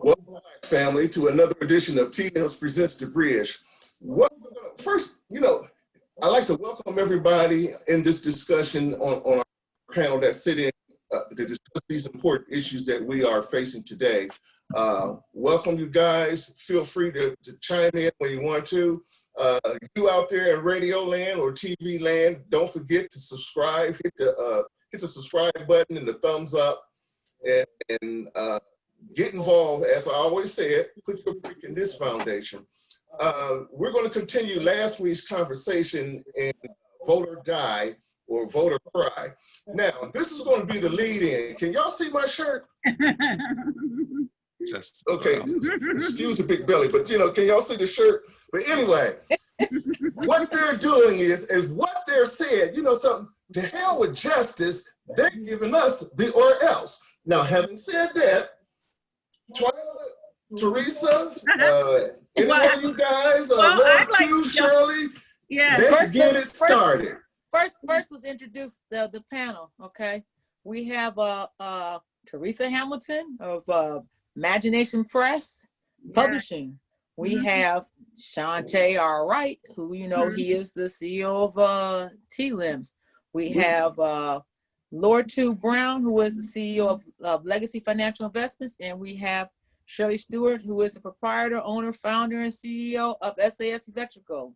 Welcome back, family, to another edition of T-LIMS Presents the Bridge. First, I'd like to welcome everybody in this discussion on our panel that's sitting to discuss these important issues that we are facing today. Welcome, you guys. Feel free to chime in when you want to. You out there in radio land or TV land, don't forget to subscribe. Hit the subscribe button and the thumbs up, and get involved. As I always said, put your brick in this foundation. We're going to continue last week's conversation in voter guide or voter cry. Now, this is going to be the lead in. Can y'all see my shirt? Just okay, excuse the big belly, but can y'all see the shirt? But anyway, what they're doing is what they're saying, something, to hell with justice, they're giving us the or else. Now, having said that, Teresa, any one of you guys, LORTOU, Shirley, let's get it started. First, let's introduce the panel, okay? We have Teresa Hamilton of Imagination Press Publishing. We have Shon-Tae Wright, who, he is the CEO of T-LIMS. We have LORTOU BROWNE, who is the CEO of Legacy Financial Investments, and we have Shirley Stewart, who is the proprietor, owner, founder, and CEO of SAS Electrical.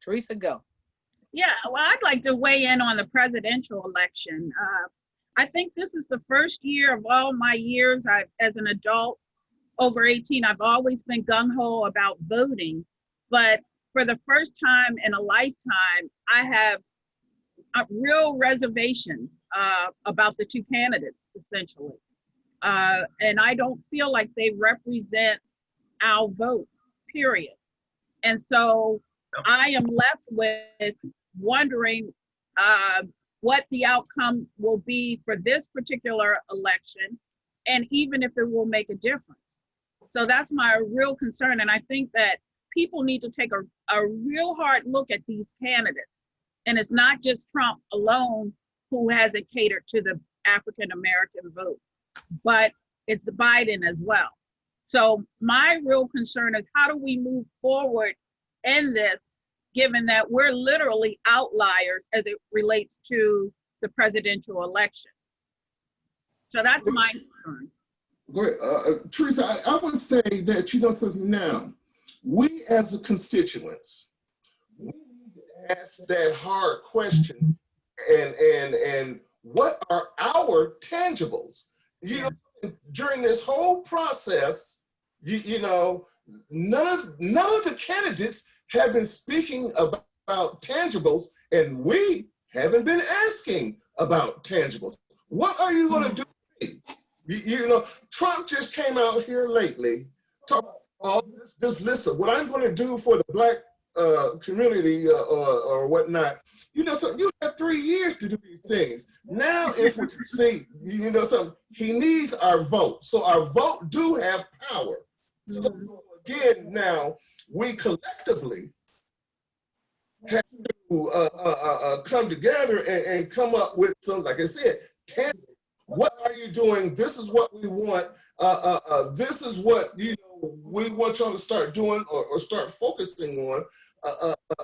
Teresa, go. Yeah, well, I'd like to weigh in on the presidential election. I think this is the first year of all my years as an adult, over 18, I've always been gung-ho about voting, but for the first time in a lifetime, I have real reservations about the two candidates, essentially. And I don't feel like they represent our vote, period. And so I am left with wondering what the outcome will be for this particular election, and even if it will make a difference. So that's my real concern. And I think that people need to take a real hard look at these candidates. And it's not just Trump alone who hasn't catered to the African-American vote, but it's Biden as well. So my real concern is, how do we move forward in this, given that we're literally outliers as it relates to the presidential election? So that's my concern. Go ahead. Teresa, I would say that, since now, we as constituents, we need to ask that hard question, and what are our tangibles? During this whole process, none of the candidates have been speaking about tangibles, and we haven't been asking about tangibles. What are you going to do? Trump just came out here lately talking about this list of what I'm going to do for the Black community or whatnot. So you have 3 years to do these things. Now, if we see, something, he needs our vote. So our vote do have power. So again, now we collectively have to come together and come up with some, like I said, what are you doing? This is what we want. This is what we want y'all to start doing or start focusing on.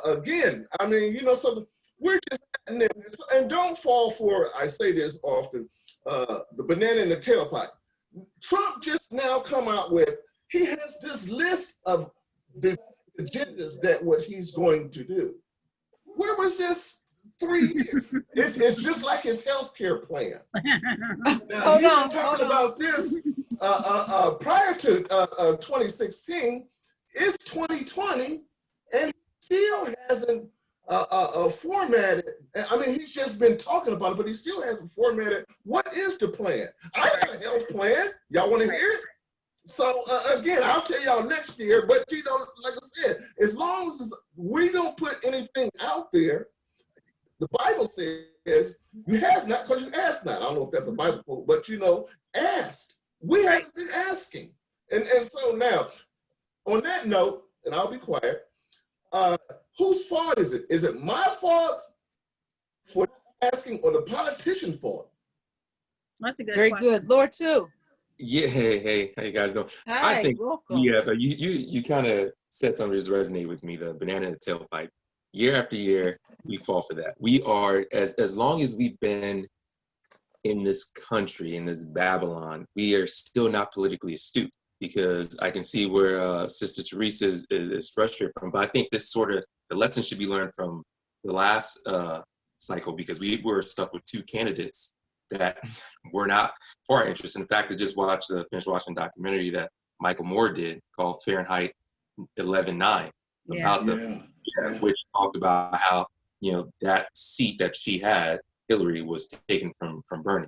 Again, I mean, so we're just, and don't fall for, I say this often, the banana in the tailpipe. Trump just now come out with, he has this list of the agendas that what he's going to do. Where was this 3 years? It's just like his healthcare plan. Now, he's been talking about this prior to 2016. It's 2020, and he still hasn't formatted. I mean, he's just been talking about it, but he still hasn't formatted. What is the plan? I got a health plan. Y'all want to hear it? So again, I'll tell y'all next year. But like I said, as long as we don't put anything out there, the Bible says you have not because you ask not. I don't know if that's a Bible quote, but asked. We haven't been asking. And so now, on that note, and I'll be quiet, whose fault is it? Is it my fault for asking or the politician's fault? That's a good Very question. good. LORTOU. Yeah, hey, how you guys doing? I Hi, think, welcome. yeah, you kind of said something that just resonated with me, the banana in the tailpipe. Year after year, we fall for that. We are, as long as we've been in this country, in this Babylon, we are still not politically astute, because I can see where Sister Teresa is frustrated from. But I think this sort of, the lesson should be learned from the last cycle, because we were stuck with two candidates that were not for our interest. In fact, I just finished watching a documentary that Michael Moore did called Fahrenheit 11/9, Yeah. about which talked about how, that seat that she had, Hillary, was taken from Bernie.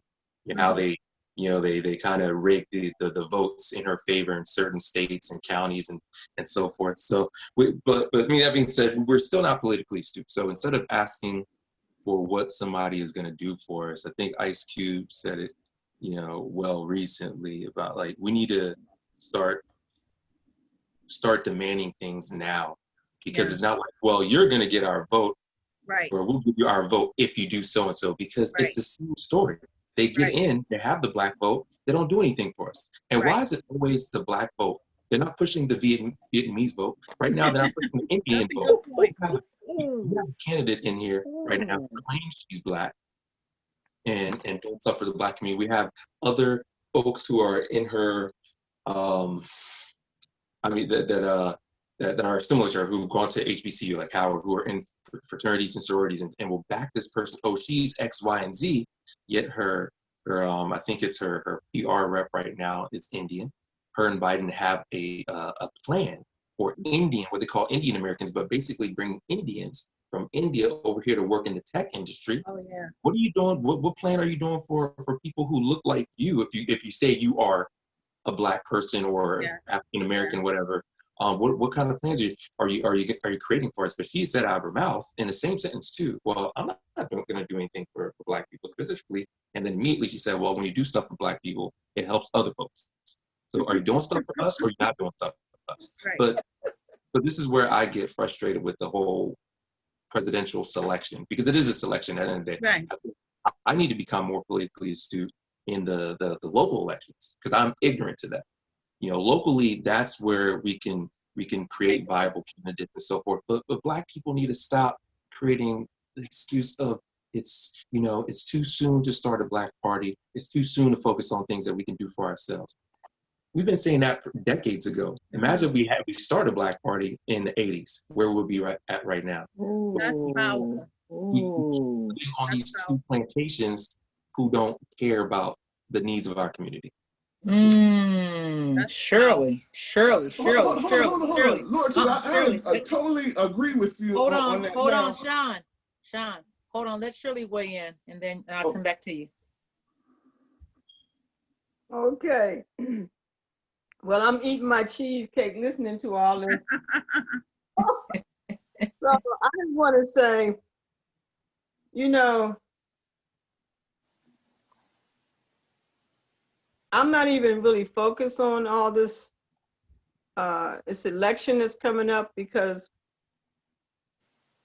How they, they kind of rigged the votes in her favor in certain states and counties and so forth. So, but I mean, that being said, we're still not politically astute. So instead of asking for what somebody is going to do for us, I think Ice Cube said it, well recently, about like, we need to start demanding things now, because it's not like, well, you're going to get our vote, Right. or we'll give you our vote if you do so and so, because it's the same story. They get in, they have the black vote, they don't do anything for us. And why is it always the black vote? They're not pushing the Vietnamese vote. Right now, they're not pushing the Indian That's a vote. good point. We have a candidate in here right now who claims she's black and don't suffer the black community. We have other folks who are in her, that are similar to her, who've gone to HBCU like Howard, who are in fraternities and sororities and will back this person. Oh, she's X, Y, and Z. Yet her I think it's her PR rep right now is Indian. Her and Biden have a plan for Indian, what they call Indian Americans, but basically bring Indians from India over here to work in the tech industry. Oh yeah. What are you doing? What plan are you doing for people who look like you? If you say you are a black person or African American, whatever. What kind of plans are you creating for us? But she said out of her mouth in the same sentence too, well, I'm not going to do anything for black people specifically. And then immediately she said, well, when you do stuff for black people, it helps other folks. So are you doing stuff for us, or are you not doing stuff for us? Right. But this is where I get frustrated with the whole presidential selection, because it is a selection at the end of the day. Right. I need to become more politically astute in the local elections, because I'm ignorant to that. Locally, that's where we can create viable candidates and so forth. But black people need to stop creating the excuse of it's too soon to start a black party. It's too soon to focus on things that we can do for ourselves. We've been saying that for decades ago. Imagine we started a black party in the 80s. Where would we at right now? That's powerful. We on these two plantations who don't care about the needs of our community. Shirley. Hold on. Lord, I totally agree with you. Hold on on, that. hold on, Sean, hold on. Let Shirley weigh in, and then I'll come back to you. Okay. Well, I'm eating my cheesecake listening to all this. So I just want to say, I'm not even really focused on all this election that's coming up, because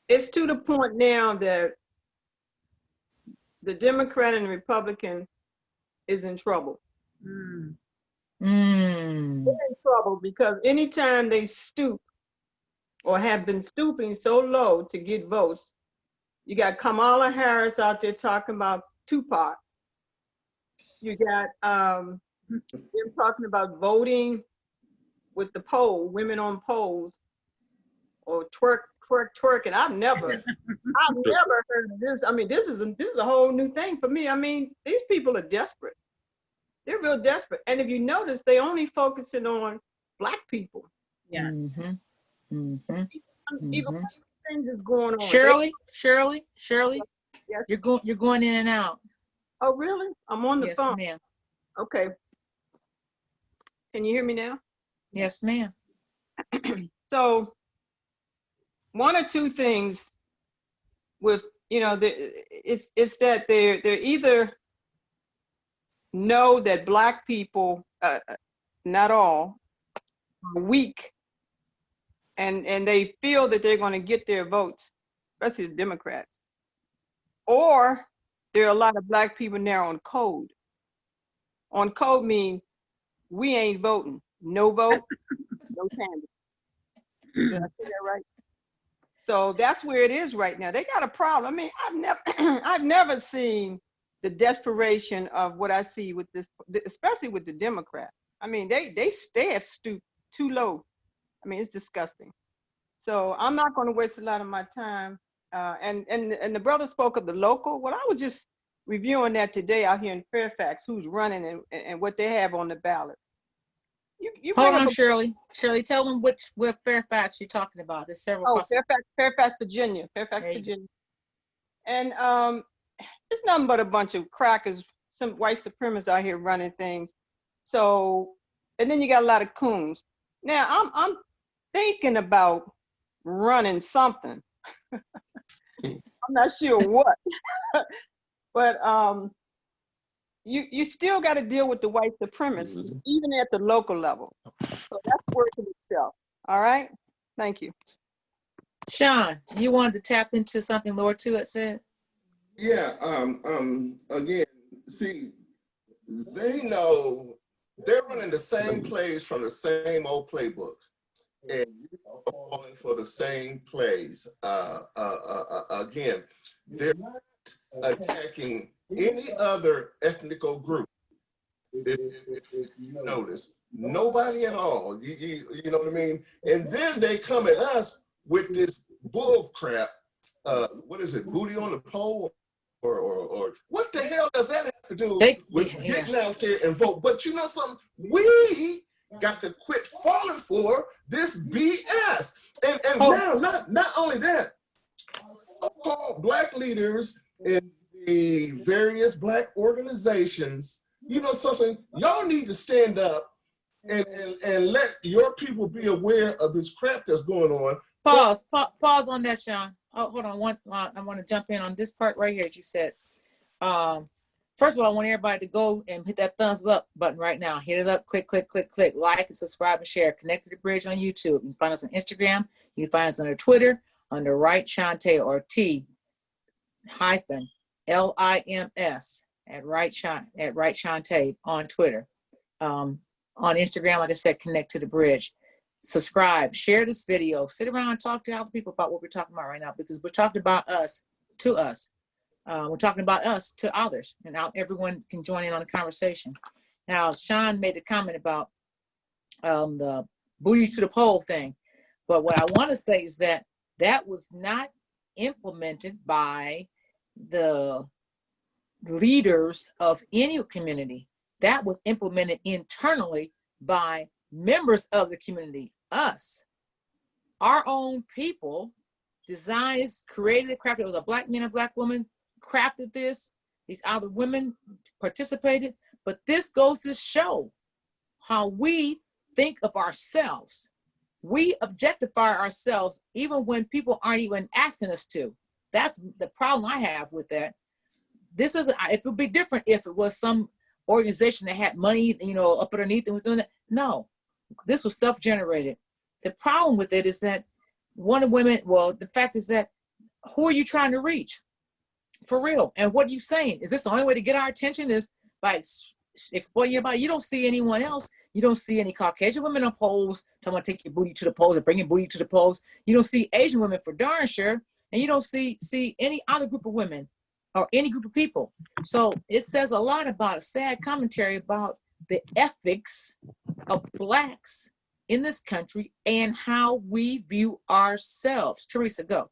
it's to the point now that the Democrat and the Republican is in trouble. They're in trouble because anytime they stoop or have been stooping so low to get votes, you got Kamala Harris out there talking about Tupac. You got them talking about voting with the poll, women on polls, or twerking. I've never heard of this. I mean, this is a whole new thing for me. I mean, these people are desperate. They're real desperate. And if you notice, they only focusing on black people. Yeah. Even things is going on. Shirley. Yes. You're going in and out. Oh, really? I'm on the phone. Yes, ma'am. Okay. Can you hear me now? Yes, ma'am. So, one or two things with, it's that they're either know that black people, not all, are weak, and they feel that they're going to get their votes, especially the Democrats. Or there are a lot of black people now on code. On code mean we ain't voting. No vote, no candidate. Did I say that right? So that's where it is right now. They got a problem. I mean, I've never seen the desperation of what I see with this, especially with the Democrats. I mean, they have stooped too low. I mean, it's disgusting. So I'm not going to waste a lot of my time. And the brother spoke of the local. Well, I was just reviewing that today out here in Fairfax, who's running and what they have on the ballot. You Hold on, Shirley. Shirley, tell them what Fairfax you're talking about. There's several. Oh, Fairfax, Virginia. Fairfax, Virginia. And it's nothing but a bunch of crackers, some white supremacists out here running things. So, and then you got a lot of coons. Now I'm thinking about running something. I'm not sure what, but you still got to deal with the white supremacists, even at the local level. So that's working itself. All right. Thank you. Shon, you wanted to tap into something LORTOU had said? Yeah. Again, see, they know they're running the same plays from the same old playbook, and you're falling for the same plays. Again, they're not attacking any other ethnical group. If you notice, nobody at all. You know what I mean? And then they come at us with this bull crap. What is it? Booty on the pole, or what the hell does that have to do with getting out there and vote? But you know something? We got to quit falling for this BS. And now, not only that, so-called Black leaders in the various Black organizations, you know something, y'all need to stand up and let your people be aware of this crap that's going on. Pause on that, Shon. Oh, hold on. I want to jump in on this part right here that you said. First of all, I want everybody to go and hit that thumbs up button right now. Hit it up, click, like and subscribe and share. Connect to the bridge on YouTube. You can find us on Instagram. You can find us under Twitter under Wright Shon-Tae, or T-LIMS at Wright Shon-Tae on Twitter. On Instagram, like I said, connect to the bridge. Subscribe, share this video, sit around and talk to other people about what we're talking about right now, because we're talking about us to us. We're talking about us to others, and now everyone can join in on the conversation. Now, Shon made the comment about the booty to the pole thing, but what I want to say is that that was not implemented by the leaders of any community. That was implemented internally by members of the community, us, our own people, designed, created, crafted. It was a Black man and Black woman crafted this. These other women participated, but this goes to show how we think of ourselves. We objectify ourselves even when people aren't even asking us to. That's the problem I have with that. This is, it would be different if it was some organization that had money, you know, up underneath and was doing that. No, this was self-generated. The problem with it is that one of the women, well, the fact is that who are you trying to reach? For real. And what are you saying? Is this the only way to get our attention is by exploiting your body? You don't see anyone else. You don't see any Caucasian women on polls talking about take your booty to the polls and bring your booty to the polls. You don't see Asian women for darn sure. And you don't see any other group of women or any group of people. So it says a lot about a sad commentary about the ethics of Blacks in this country and how we view ourselves. Teresa, go.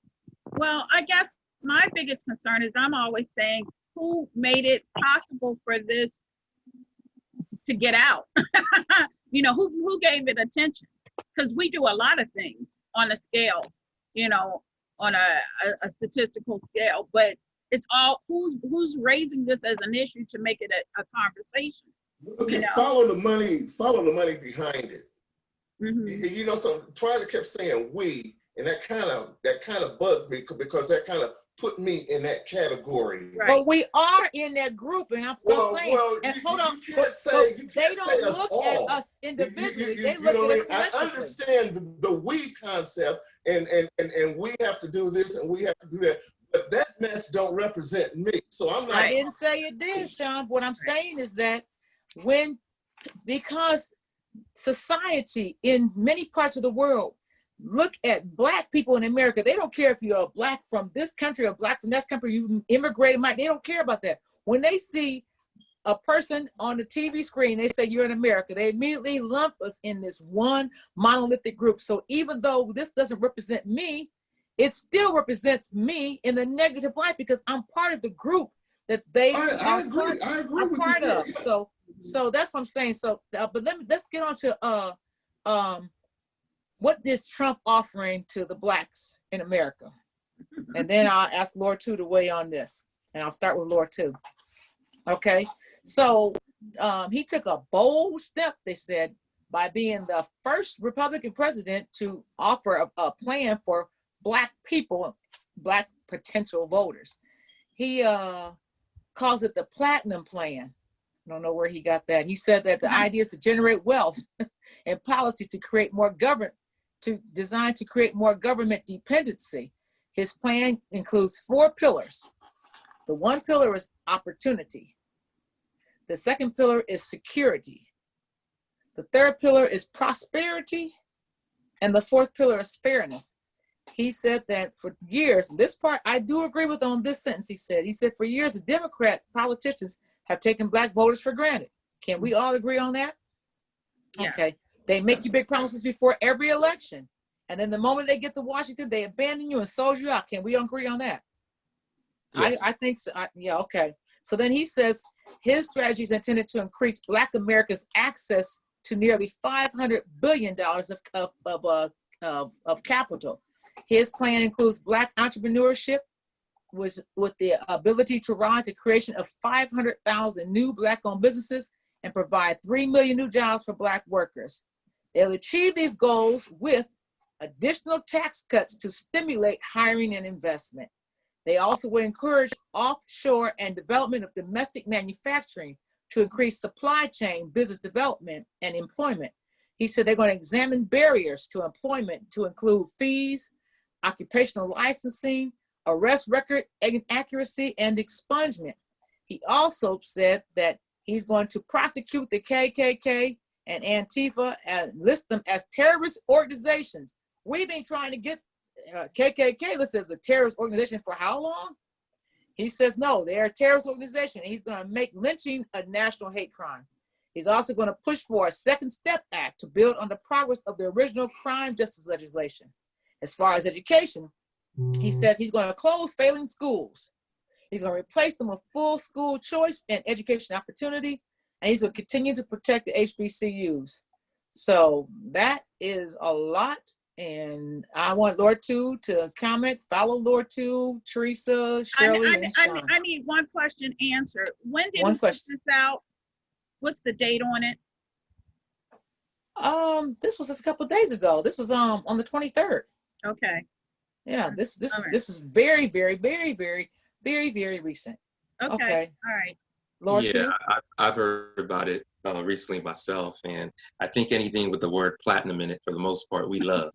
Well, I guess my biggest concern is I'm always saying, who made it possible for this to get out? You know, who gave it attention? Because we do a lot of things on a scale, you know, on a statistical scale, but it's all who's raising this as an issue to make it a conversation. Okay, you know? follow the money behind it. Mm-hmm. You know, so Twila kept saying we, and that kind of bugged me because that kind of put me in that category. Right. But we are in that group, and I'm saying, and hold on, they don't look at us individually. They look at us collectively. I understand the we concept, and we have to do this and we have to do that, but that mess don't represent me. So I'm like, I didn't say it did, Shon. What I'm saying is that when because society in many parts of the world look at Black people in America. They don't care if you're Black from this country or Black from that country, you immigrated, they don't care about that. When they see a person on the TV screen, they say you're in America, they immediately lump us in this one monolithic group. So even though this doesn't represent me, it still represents me in the negative light because I'm part of the group that they I agree with part you there. of. So that's what I'm saying. So, but let's get on to what is Trump offering to the Blacks in America, and then I'll ask LORTOU to weigh on this, and I'll start with LORTOU. Okay, so he took a bold step, they said, by being the first Republican president to offer a plan for Black people, Black potential voters. He calls it the Platinum Plan. I don't know where he got that. He said that the idea is to generate wealth and policies to create more designed to create more government dependency. His plan includes 4 pillars. The one pillar is opportunity. The second pillar is security. The third pillar is prosperity. And the fourth pillar is fairness. He said that for years, this part I do agree with on this sentence he said for years, the Democrat politicians have taken Black voters for granted. Can we all agree on that? Yeah. Okay. They make you big promises before every election. And then the moment they get to Washington, they abandon you and sold you out. Can we agree on that? Yes. I think so. Yeah, okay. So then he says his strategy is intended to increase Black America's access to nearly $500 billion of capital. His plan includes Black entrepreneurship with the ability to rise the creation of 500,000 new Black-owned businesses and provide 3 million new jobs for Black workers. They'll achieve these goals with additional tax cuts to stimulate hiring and investment. They also will encourage offshore and development of domestic manufacturing to increase supply chain, business development, and employment. He said they're going to examine barriers to employment to include fees, occupational licensing, arrest record accuracy, and expungement. He also said that he's going to prosecute the KKK and Antifa and list them as terrorist organizations. We've been trying to get KKK listed as a terrorist organization for how long? He says, no, they're a terrorist organization. And he's going to make lynching a national hate crime. He's also going to push for a Second Step Act to build on the progress of the original crime justice legislation. As far as education, he says he's going to close failing schools. He's going to replace them with full school choice and education opportunity. And he's going to continue to protect the HBCUs. So that is a lot. And I want LORTOU to comment. Follow LORTOU, Teresa, Shirley, and Shon. I need one question answered. When did he put this out? What's the date on it? This was just a couple of days ago. This was on the 23rd. Okay. Yeah, this is very, very, very, very, very, very recent. Okay. All right. LORTOU? Yeah, I've heard about it recently myself, and I think anything with the word platinum in it, for the most part, we love.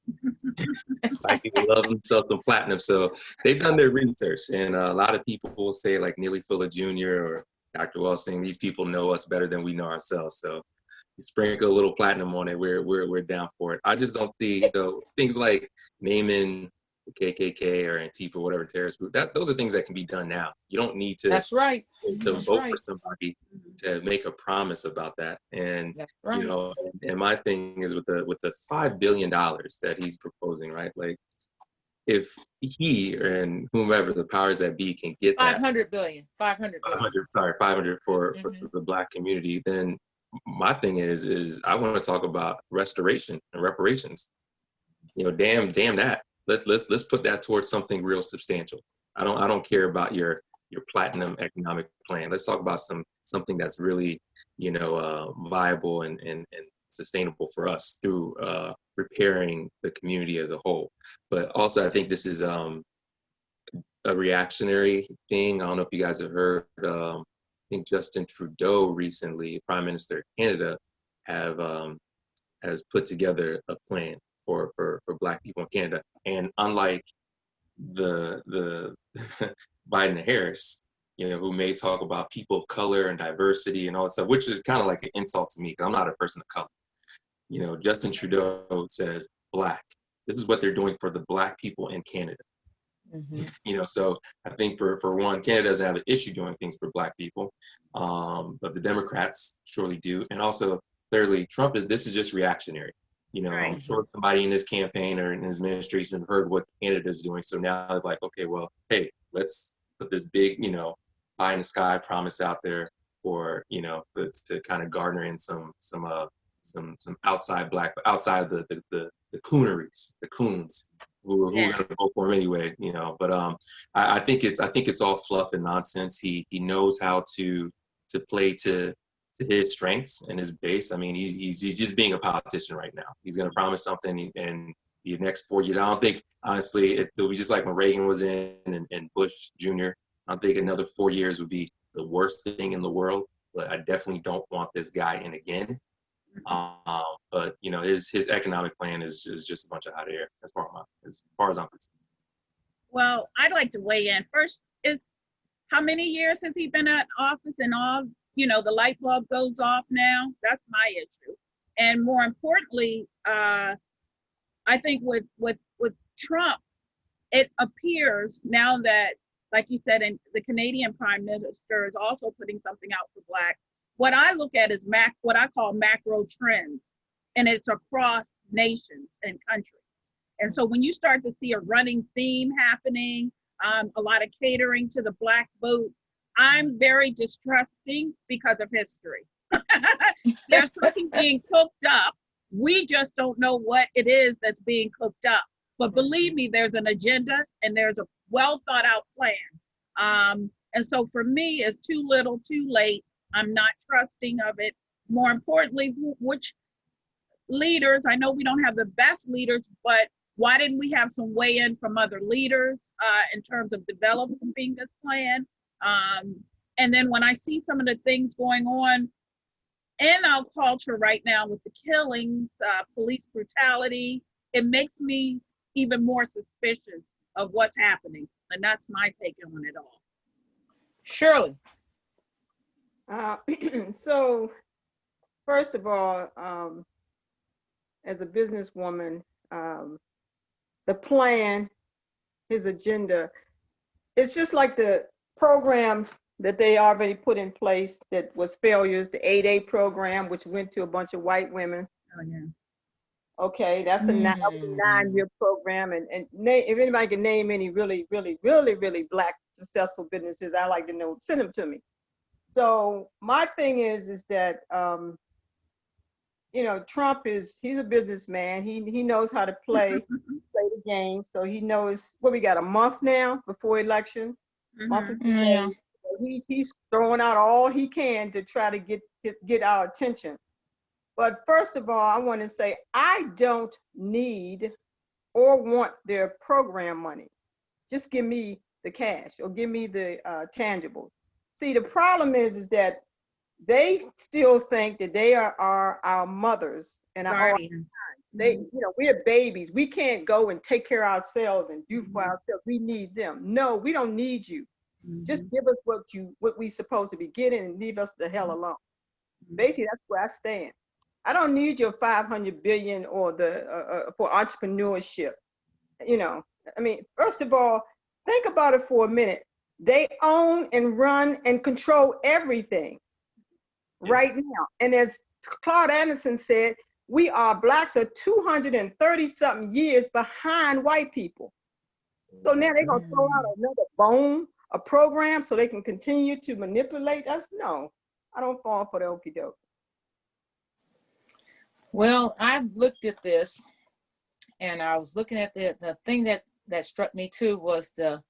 Like, people love themselves some platinum, so they've done their research, and a lot of people will say, like Neely Fuller Jr. or Dr. Welsing, these people know us better than we know ourselves, so sprinkle a little platinum on it, we're down for it. I just don't see, though, things like naming KKK or Antifa, whatever terrorist group, those are things that can be done now. You don't need to. That's right. To vote for somebody to make a promise about that. And you know, and my thing is with the $5 billion that he's proposing, right? Like, if he and whomever the powers that be can get that 500 billion, 500 for the Black community, then my thing is I want to talk about restoration and reparations. You know, damn that. Let's put that towards something real substantial. I don't care about your platinum economic plan. Let's talk about something that's really, you know, viable and sustainable for us through repairing the community as a whole. But also, I think this is a reactionary thing. I don't know if you guys have heard. I think Justin Trudeau recently, Prime Minister of Canada, has put together a plan for Black people in Canada. And unlike the Biden and Harris, you know, who may talk about people of color and diversity and all that stuff, which is kind of like an insult to me because I'm not a person of color. You know, Justin Trudeau says Black. This is what they're doing for the Black people in Canada. You know, so I think for one, Canada doesn't have an issue doing things for Black people, but the Democrats surely do. And also, thirdly, this is just reactionary. You know, I'm sure somebody in this campaign or in his administration heard what Canada is doing. So now it's like, okay, well, hey, let's put this big, you know, pie in the sky promise out there for, you know, to kind of garner in some outside the cooneries, the coons who are going to vote for him anyway, you know. But I think it's all fluff and nonsense. He knows how to play to his strengths and his base. I mean, he's just being a politician right now. He's going to promise something, and the next 4 years, I don't think, honestly, it'll be just like when Reagan was in and Bush Jr. I don't think another 4 years would be the worst thing in the world, but I definitely don't want this guy in again. But you know, his economic plan is just a bunch of hot air as far as I'm concerned. Well, I'd like to weigh in. First, is how many years has he been in office, and all, you know, the light bulb goes off now? That's my issue. And more importantly, I think with Trump, it appears now that, like you said, and the Canadian Prime Minister is also putting something out for Black. What I look at is what I call macro trends, and it's across nations and countries. And so when you start to see a running theme happening, a lot of catering to the Black vote, I'm very distrusting because of history. There's something being cooked up. We just don't know what it is that's being cooked up. But believe me, there's an agenda and there's a well thought out plan. And so for me, it's too little, too late. I'm not trusting of it. More importantly, which leaders, I know we don't have the best leaders, but why didn't we have some weigh-in from other leaders in terms of developing this plan? And then when I see some of the things going on in our culture right now with the killings, police brutality, it makes me even more suspicious of what's happening. And that's my take on it all. Shirley. So, first of all, as a businesswoman, the plan, his agenda, it's just like the programs that they already put in place that was failures, the 8A program, which went to a bunch of white women. Oh, yeah. Okay, that's a 9-year program. And if anybody can name any really Black successful businesses, I like to know, send them to me. So my thing is that, you know, Trump he's a businessman. He knows how to play the game. So he knows we got a month now before election. He's throwing out all he can to try to get our attention. But first of all, I want to say I don't need or want their program money. Just give me the cash or give me the tangibles. See, the problem is that they still think that they are our mothers and our parents. They, you know, we're babies. We can't go and take care of ourselves and do for ourselves. We need them. No, we don't need you. Just give us what we supposed to be getting and leave us the hell alone. Basically, that's where I stand. I don't need your 500 billion or for entrepreneurship. You know, I mean, first of all, think about it for a minute. They own and run and control everything right now. And as Claude Anderson said, Blacks are 230 something years behind white people. So now they're gonna throw out another a program so they can continue to manipulate us? No, I don't fall for the okie doke. Well, I've looked at this and I was looking at the thing that struck me too was the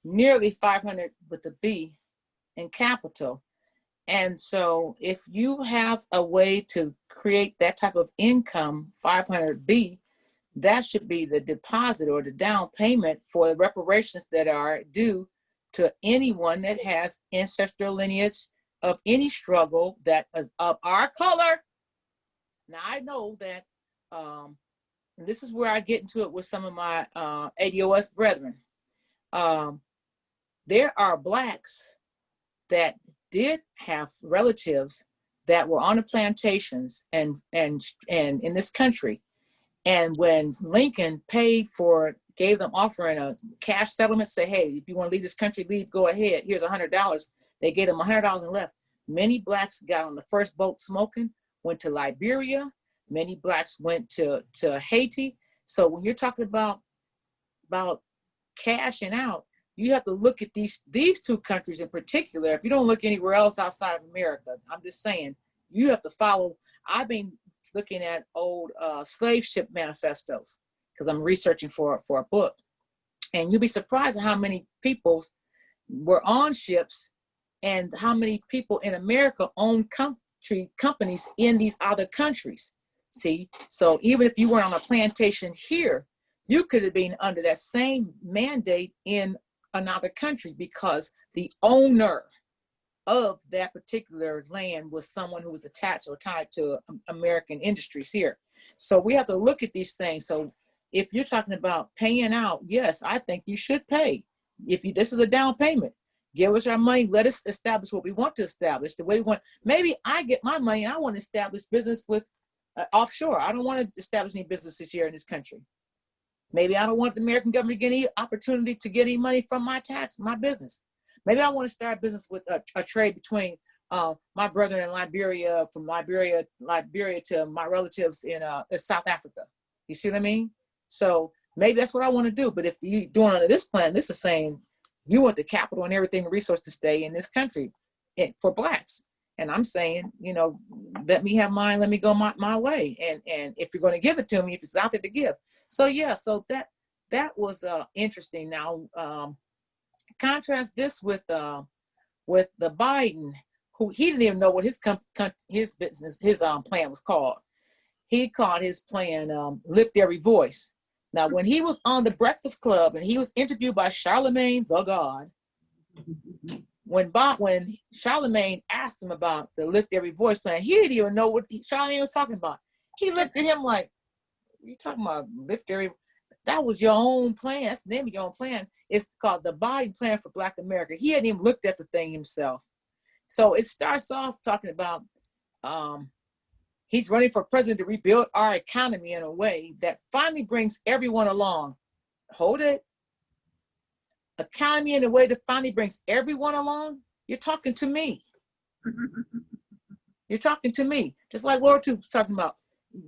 nearly 500 with the B in capital. And so if you have a way to create that type of income, 500B, that should be the deposit or the down payment for the reparations that are due to anyone that has ancestral lineage of any struggle that is of our color. Now I know that, and this is where I get into it with some of my ADOS brethren. There are Blacks that did have relatives that were on the plantations and in this country. And when Lincoln gave them offering a cash settlement, say, hey, if you want to leave this country, leave, go ahead. Here's $100. They gave them $100 and left. Many blacks got on the first boat smoking, went to Liberia. Many blacks went to Haiti. So when you're talking about cashing out, you have to look at these two countries in particular. If you don't look anywhere else outside of America, I'm just saying, you have to follow. I've been looking at old slave ship manifestos because I'm researching for a book. And you'll be surprised at how many people were on ships and how many people in America own companies in these other countries. See, so even if you weren't on a plantation here, you could have been under that same mandate in another country because the owner of that particular land was someone who was attached or tied to American industries here. So we have to look at these things. So if you're talking about paying out, yes, I think you should pay. This is a down payment. Give us our money. Let us establish what we want to establish. The way we want. Maybe I get my money and I want to establish business with offshore. I don't want to establish any businesses here in this country. Maybe I don't want the American government to get any opportunity to get any money from my business. Maybe I want to start a business with a trade between my brother in Liberia, from Liberia to my relatives in South Africa. You see what I mean? So maybe that's what I want to do. But if you're doing under this plan, this is saying you want the capital and everything, the resource to stay in this country for blacks. And I'm saying, let me have mine, let me go my way. And if you're going to give it to me, if it's out there to give. So yeah, so that was interesting. Now, contrast this with the Biden, who he didn't even know what his business, his plan was called. He called his plan Lift Every Voice. Now, when he was on the Breakfast Club and he was interviewed by Charlemagne the God, when Charlemagne asked him about the Lift Every Voice plan, he didn't even know what Charlemagne was talking about. He looked at him like, you talking about Lift Every? That was your own plan. That's the name of your own plan. It's called the Biden Plan for Black America. He hadn't even looked at the thing himself. So it starts off talking about he's running for president to rebuild our economy in a way that finally brings everyone along. Hold it. Economy in a way that finally brings everyone along. You're talking to me. You're talking to me. Just like LORTOU was talking about.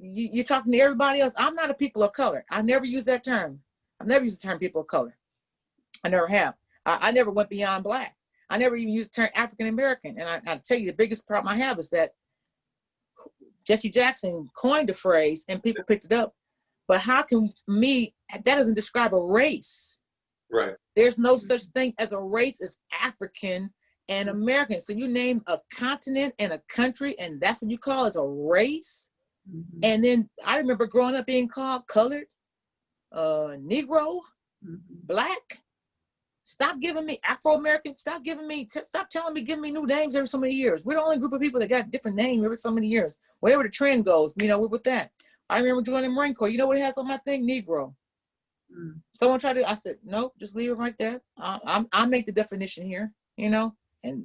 You're talking to everybody else. I'm not a people of color. I never use that term. I've never used the term people of color. I never have. I never went beyond black. I never even used the term African American. And I tell you, the biggest problem I have is that Jesse Jackson coined the phrase and people picked it up. But how can that doesn't describe a race. Right. There's no such thing as a race as African and American. So you name a continent and a country and that's what you call as a race. Mm-hmm. And then I remember growing up being called colored, Negro, black. Stop giving me Afro-American. Stop telling me, give me new names every so many years. We're the only group of people that got different names every so many years. Whatever the trend goes, we're with that. I remember doing the Marine Corps. You know what it has on my thing? Negro. Someone tried to, I said, no, just leave it right there. I'll make the definition here, and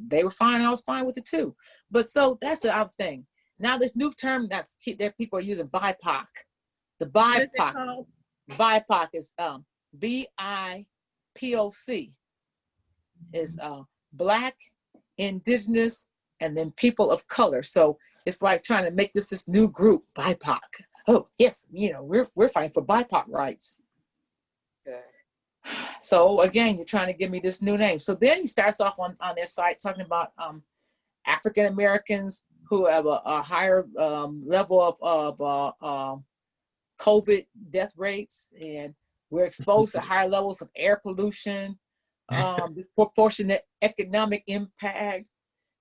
they were fine. I was fine with it too. But so that's the other thing. Now this new term that people are using, BIPOC. The BIPOC. BIPOC is BIPOC is Black, Indigenous, and then people of color. So it's like trying to make this new group, BIPOC. Oh yes, we're fighting for BIPOC rights. Okay. So again, you're trying to give me this new name. So then he starts off on their site talking about African Americans who have a higher level of COVID death rates, and we're exposed to higher levels of air pollution, disproportionate economic impact.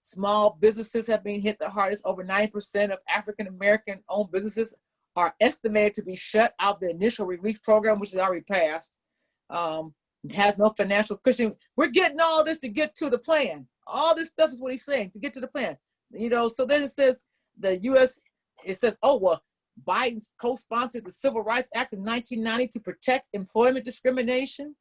Small businesses have been hit the hardest. Over 90% of African American owned businesses are estimated to be shut out of the initial relief program, which is already passed. Have no financial cushion. We're getting all this to get to the plan. All this stuff is what he's saying to get to the plan. So then it says Biden's co-sponsored the Civil Rights Act of 1990 to protect employment discrimination.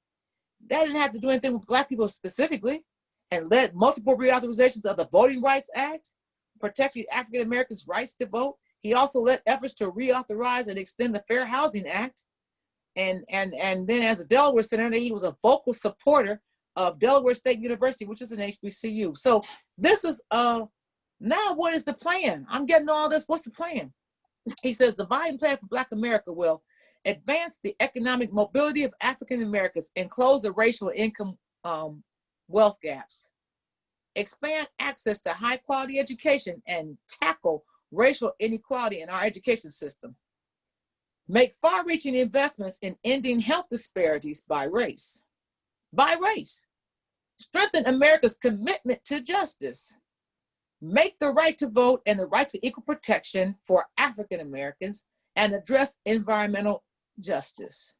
That didn't have to do anything with Black people specifically. and led multiple reauthorizations of the Voting Rights Act, protecting African Americans' rights to vote. He also led efforts to reauthorize and extend the Fair Housing Act. And then as a Delaware senator, he was a vocal supporter of Delaware State University, which is an HBCU. So this is, now what is the plan? I'm getting all this, what's the plan? He says the Biden plan for Black America will advance the economic mobility of African Americans and close the racial and income wealth gaps, expand access to high quality education and tackle racial inequality in our education system, make far-reaching investments in ending health disparities by race, strengthen America's commitment to justice, make the right to vote and the right to equal protection for African Americans, and address environmental justice.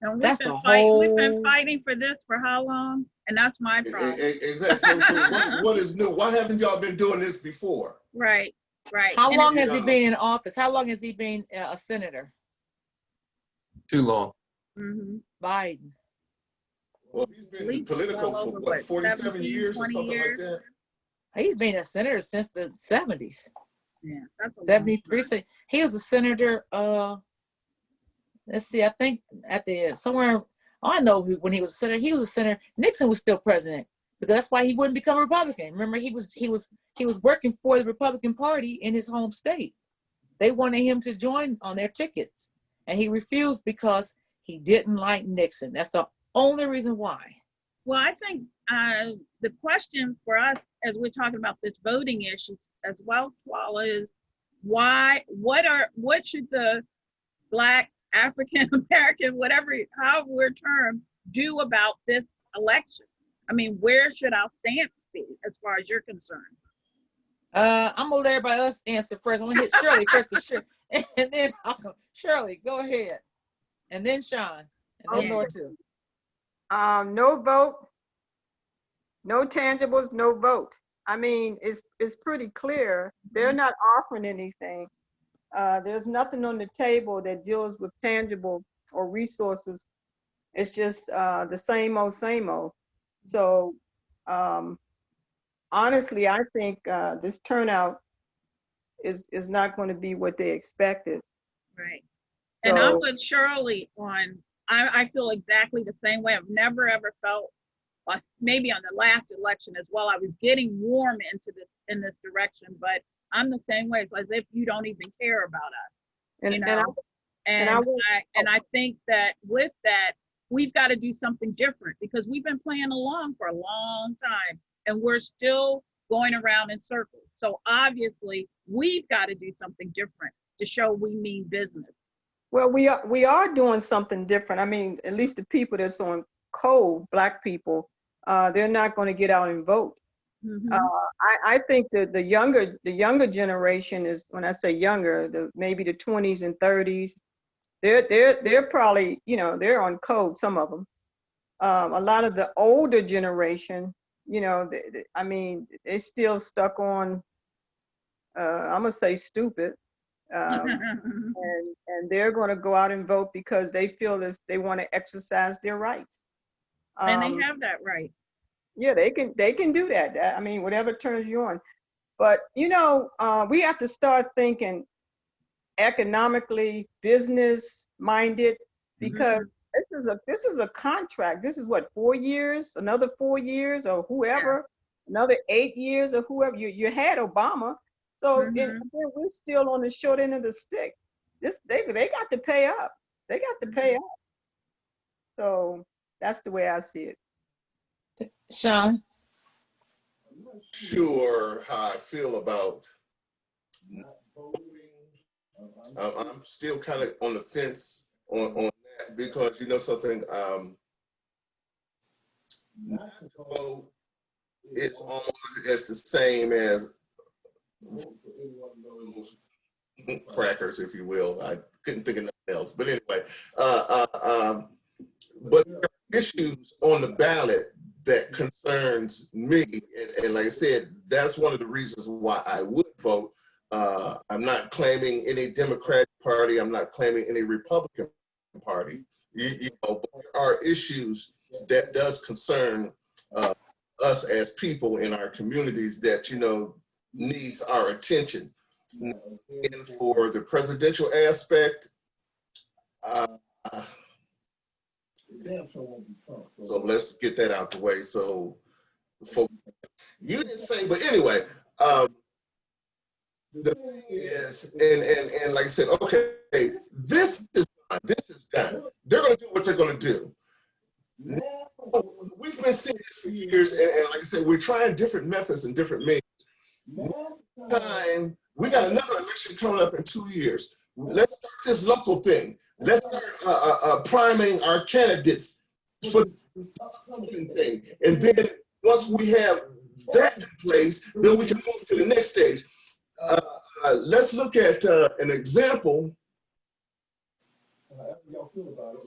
And That's a whole... We've been fighting for this for how long? And that's my problem. Exactly. So what is new? Why haven't y'all been doing this before? Right. How long has he been in office? How long has he been a senator? Too long. Mm-hmm. Biden. Well, he's been political for what, 47 years or something like that? He's been a senator since the 70s. Yeah, that's a 73. So he was a senator, let's see, I think at the somewhere, I know when he was a senator, Nixon was still president, because that's why he wouldn't become a Republican. Remember, he was working for the Republican Party in his home state. They wanted him to join on their tickets, and he refused because he didn't like Nixon. That's the only reason why. Well, I think the question for us as we're talking about this voting issue as well, Twala, is what should the Black, African American, however we're termed, do about this election? I mean, where should our stance be as far as you're concerned? I'm gonna let everybody else answer first. I'm gonna hit Shirley first, and then Shirley, go ahead, and then Sean, and then LORTOU. No vote, no tangibles, no vote. I mean, it's pretty clear. They're not offering anything. There's nothing on the table that deals with tangible or resources. It's just the same old, same old. So honestly, I think this turnout is not going to be what they expected. Right. So, and I'm with Shirley on, I feel exactly the same way. I've never ever felt, maybe on the last election as well, I was getting warm in this direction, but I'm the same way. It's as if you don't even care about us, And I think that with that, we've got to do something different, because we've been playing along for a long time and we're still going around in circles. So obviously we've got to do something different to show we mean business. well, we are doing something different. I mean, at least the people that's on code, Black people, they're not going to get out and vote. Mm-hmm. I think that the younger generation is, when I say younger, maybe the 20s and 30s, they're probably, they're on code, some of them. A lot of the older generation, I mean, they're still stuck on, I'm gonna say stupid. And they're going to go out and vote because they feel they want to exercise their rights. And they have that right. Yeah, they can do that. I mean, whatever turns you on. But we have to start thinking economically, business minded, because this is a contract. This is what, 4 years, another 4 years, or whoever, another 8 years, or whoever. You had Obama. So we're still on the short end of the stick. They got to pay up. They got to pay up. So that's the way I see it. Sean? I'm not sure how I feel about not voting. I'm still kind of on the fence on that, because something, not to vote is almost as the same as those crackers, if you will. I couldn't think of nothing else. But anyway, but there are issues on the ballot that concerns me. And like I said, that's one of the reasons why I would vote. I'm not claiming any Democratic Party. I'm not claiming any Republican Party. But there are issues that does concern us as people in our communities that, you know, needs our attention. And for the presidential aspect, so let's get that out the way. So, folks, you didn't say, but anyway, the thing is, and like I said, okay, this is done. This is done. They're going to do what they're going to do. Now, we've been seeing this for years, and like I said, we're trying different methods and different means. Next time, we got another election coming up in 2 years. Let's start this local thing. Let's start priming our candidates for the upcoming thing. And then once we have that in place, then we can move to the next stage. Let's look at an example.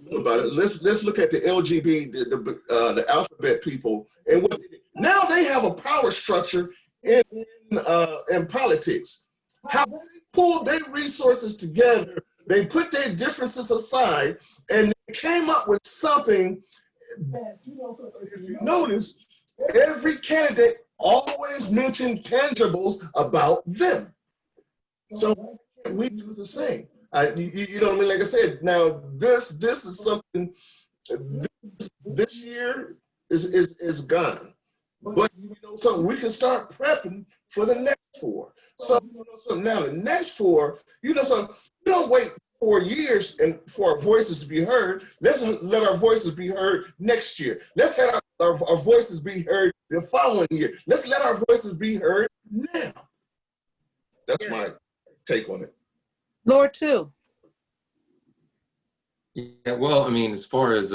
Let's look at the LGBT, the alphabet people, and what now they have a power structure in politics. How they pulled their resources together, they put their differences aside, and they came up with something that, you know, if you notice, every candidate always mentioned tangibles about them. So why can't we do the same? You know what I mean? Like I said, now this is something this year is gone. But you know something, we can start prepping for the next 4. So you know something, now the next 4, you know something, we don't wait 4 years and for our voices to be heard. Let's let our voices be heard next year. Let's let our voices be heard the following year. Let's let our voices be heard now. That's my take on it. LORTOU. Yeah, well, I mean, as far as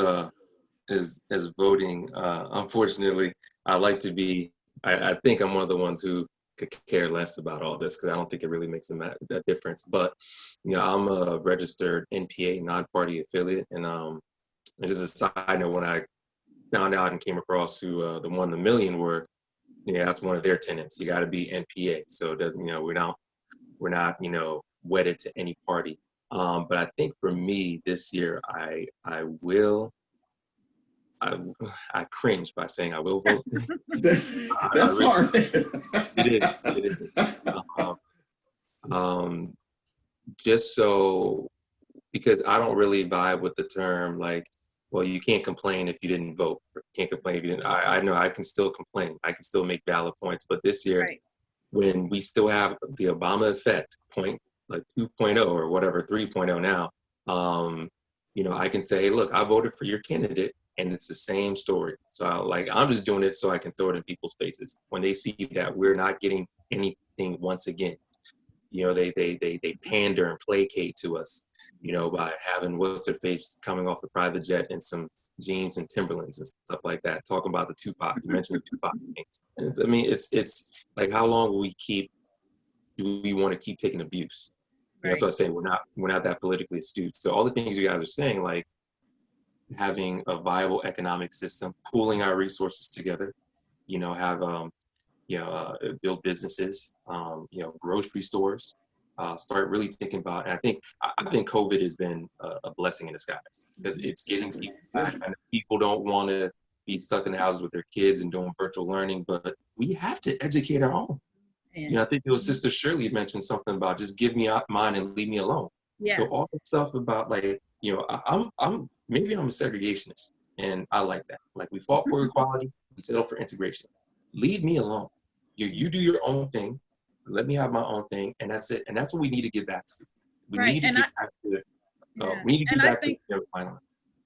voting, unfortunately, I like to be. I think I'm one of the ones who could care less about all this because I don't think it really makes a difference. But you know, I'm a registered NPA, non-party affiliate, and just a side note, when I found out and came across who the 1 in a million were, yeah, that's one of their tenets. You got to be NPA, so it doesn't, you know, we're not, you know, wedded to any party. But I think for me this year, I cringe by saying I will vote. That's hard. It is. Just so, because I don't really vibe with the term like, well, you can't complain if you didn't vote. Or you can't complain if you didn't. I know I can still complain. I can still make valid points. But this year, when we still have the Obama effect, like 2.0 or whatever, 3.0 now, you know, I can say, hey, look, I voted for your candidate, and it's the same story. So I'm just doing it so I can throw it in people's faces when they see that we're not getting anything once again. You know, they pander and placate to us, you know, by having what's their face coming off the private jet and some jeans and Timberlands and stuff like that, talking about the Tupac. You mentioned the Tupac thing. And I mean, it's like, how long will do we want to keep taking abuse? Right. That's what I say. We're not that politically astute. So all the things you guys are saying, like having a viable economic system, pooling our resources together, you know, have build businesses, you know, grocery stores, start really thinking about. And I think COVID has been a blessing in disguise because it's getting people back. And people don't want to be stuck in the houses with their kids and doing virtual learning, but we have to educate our own. You know, I think it was Sister Shirley mentioned something about just give me mine and leave me alone. Yeah. So all that stuff about, like, you know, maybe I'm a segregationist, and I like that. Like, we fought for equality, we settled for integration. Leave me alone. You do your own thing. Let me have my own thing, and that's it. And that's what we need to get back to. We need to get back to the final.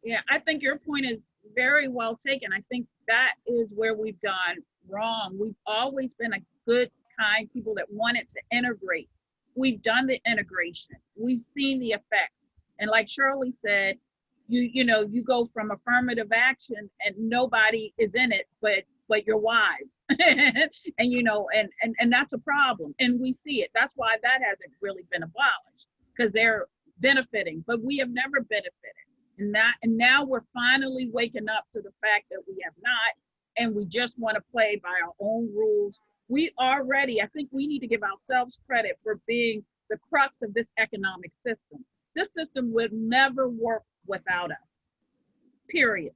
Yeah, I think your point is very well taken. I think that is where we've gone wrong. We've always been a good, kind people that wanted to integrate. We've done the integration. We've seen the effects. And like Shirley said, you know, you go from affirmative action and nobody is in it but your wives. And you know, and that's a problem. And we see it. That's why that hasn't really been abolished, because they're benefiting, but we have never benefited. And now we're finally waking up to the fact that we have not, and we just want to play by our own rules. I think we need to give ourselves credit for being the crux of this economic system. This system would never work without us, period.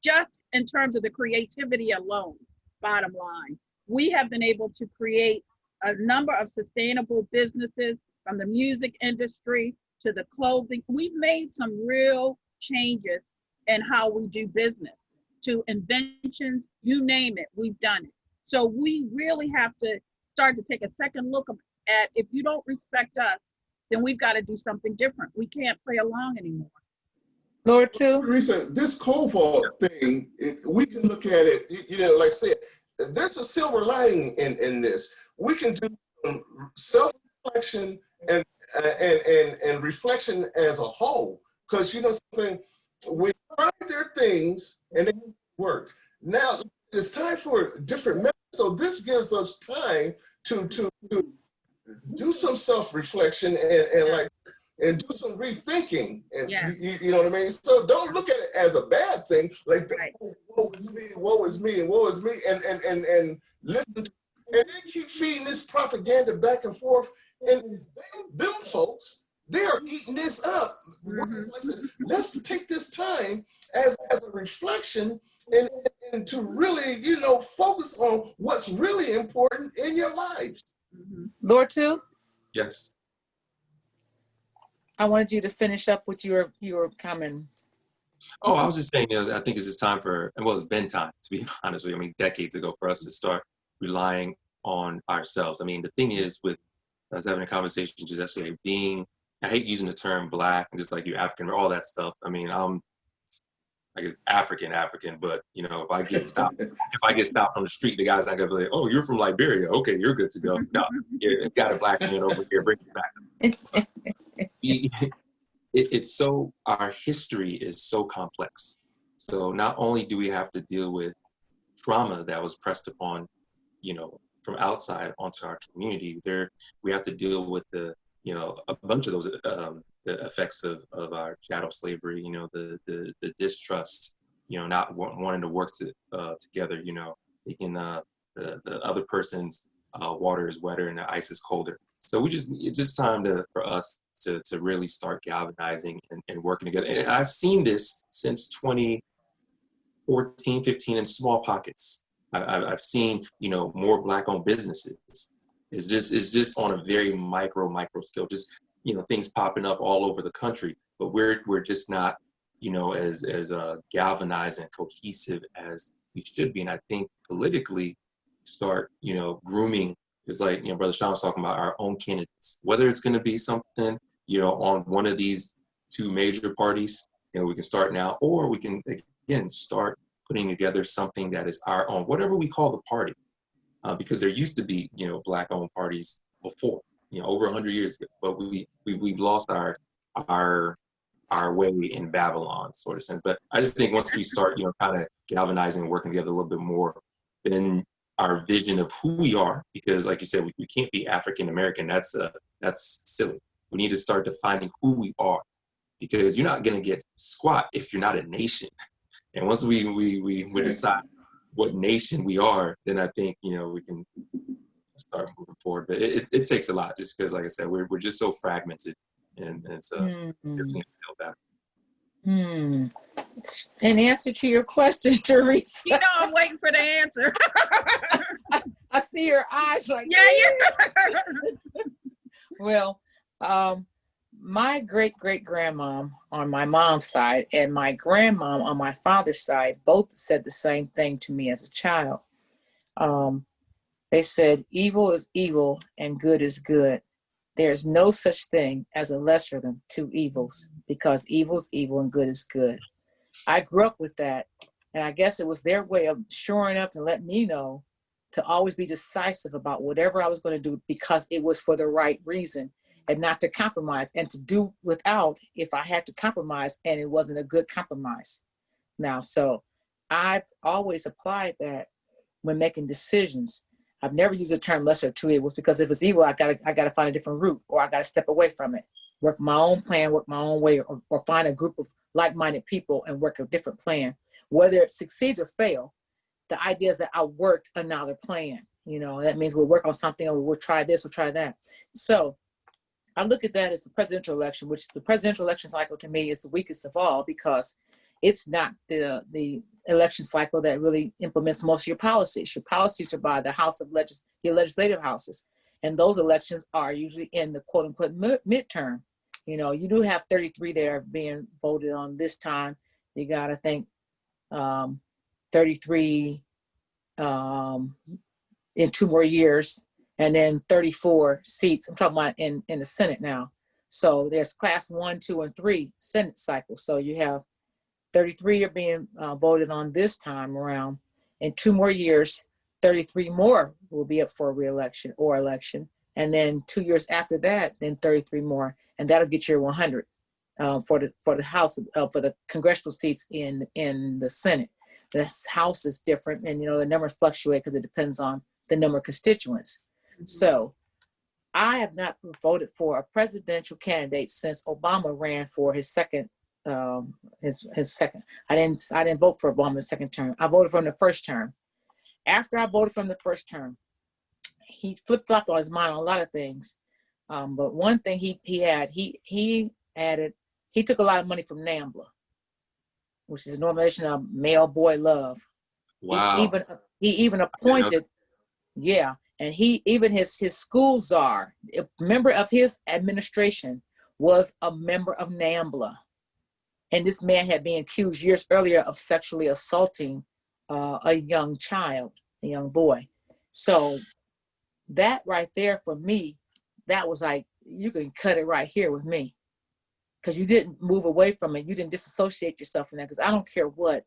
Just in terms of the creativity alone, bottom line. We have been able to create a number of sustainable businesses, from the music industry to the clothing. We've made some real changes in how we do business, to inventions, you name it, we've done it. So we really have to start to take a second look at, if you don't respect us, then we've got to do something different. We can't play along anymore. LORTOU? Teresa, this cobalt thing, we can look at it, like I said, there's a silver lining in this. We can do self-reflection and reflection as a whole. Because something, we tried their things and it worked. Now it's time for different methods. So this gives us time to do some self-reflection and do some rethinking, and you know what I mean? So don't look at it as a bad thing, like woe is me, woe is me, and woe is me, and listen to, and they keep feeding this propaganda back and forth, and them folks, they are eating this up. Like I said, let's take this time as a reflection and to really, focus on what's really important in your lives. LORTOU? Yes. I wanted you to finish up with your comment. Oh, I was just saying, I think it's just time it's been time, to be honest with you. I mean, decades ago, for us to start relying on ourselves. I mean, the thing is, I was having a conversation just yesterday, I hate using the term Black, and just like you, African, all that stuff. I mean, I'm, I guess, African, but, if I get stopped on the street, the guy's not gonna be like, oh, you're from Liberia. Okay, you're good to go. No, you got a Black man over here, bring it back. It's so, our history is so complex. So not only do we have to deal with trauma that was pressed upon, from outside onto our community, we have to deal with a bunch of those the effects of our chattel slavery, the distrust, not wanting to work together, thinking the other person's water is wetter and the ice is colder. So it's just time for us to really start galvanizing and working together. And I've seen this since 2014, 15 in small pockets. I've seen, more Black-owned businesses. It's just on a very micro scale, just, things popping up all over the country, but we're just not, as galvanized and cohesive as we should be. And I think politically start, grooming, just like, Brother Shon was talking about, our own candidates, whether it's going to be something, on one of these two major parties, we can start now, or we can, again, start putting together something that is our own, whatever we call the party. Because there used to be, Black-owned parties before, over 100 years ago, but we've lost our way in Babylon, sort of sense. But I just think once we start, kind of galvanizing and working together a little bit more, then our vision of who we are, because like you said, we can't be African American. That's silly. We need to start defining who we are, because you're not going to get squat if you're not a nation. And once we decide what nation we are, then I think, we can start moving forward. But it takes a lot, just because, like I said, we're just so fragmented, and so everything feel back. In answer to your question, Teresa. I'm waiting for the answer. I see your eyes like, yeah. Well, my great-great-grandmom on my mom's side and my grandmom on my father's side both said the same thing to me as a child. They said, evil is evil and good is good. There's no such thing as a lesser than two evils, because evil is evil and good is good. I grew up with that, and I guess it was their way of shoring up and letting me know to always be decisive about whatever I was going to do, because it was for the right reason, and not to compromise, and to do without if I had to compromise and it wasn't a good compromise. Now, so I've always applied that when making decisions. I've never used the term lesser of two evils, because if it's evil, I gotta find a different route, or I gotta step away from it, work my own plan, work my own way, or find a group of like-minded people and work a different plan. Whether it succeeds or fail, the idea is that I worked another plan. That means we'll work on something, or we'll try this, we'll try that. So I look at that as the presidential election, which the presidential election cycle to me is the weakest of all, because it's not the election cycle that really implements most of your policies. Your policies are by the your legislative houses. And those elections are usually in the quote unquote midterm. You know, you do have 33 that are being voted on this time. You got, I think, 33 in 2 more years, and then 34 seats. I'm talking about in the Senate now. So there's class 1, 2, and 3 Senate cycles. So you have 33 are being voted on this time around. In 2 more years, 33 more will be up for a re-election or election. And then 2 years after that, then 33 more. And that'll get you 100 for the House, for the congressional seats in the Senate. The House is different, and the numbers fluctuate because it depends on the number of constituents. Mm-hmm. So I have not voted for a presidential candidate since Obama ran for his second. His second. I didn't vote for Obama the second term. I voted for him the first term. After I voted for him the first term, he flip-flopped on his mind on a lot of things. But one thing he took a lot of money from NAMBLA, which is a normalization of male boy love. Wow. He even appointed, yeah, and his school czar, a member of his administration, was a member of NAMBLA. And this man had been accused years earlier of sexually assaulting a young child, a young boy. So that right there for me, that was like, you can cut it right here with me. Because you didn't move away from it. You didn't disassociate yourself from that. Because I don't care what.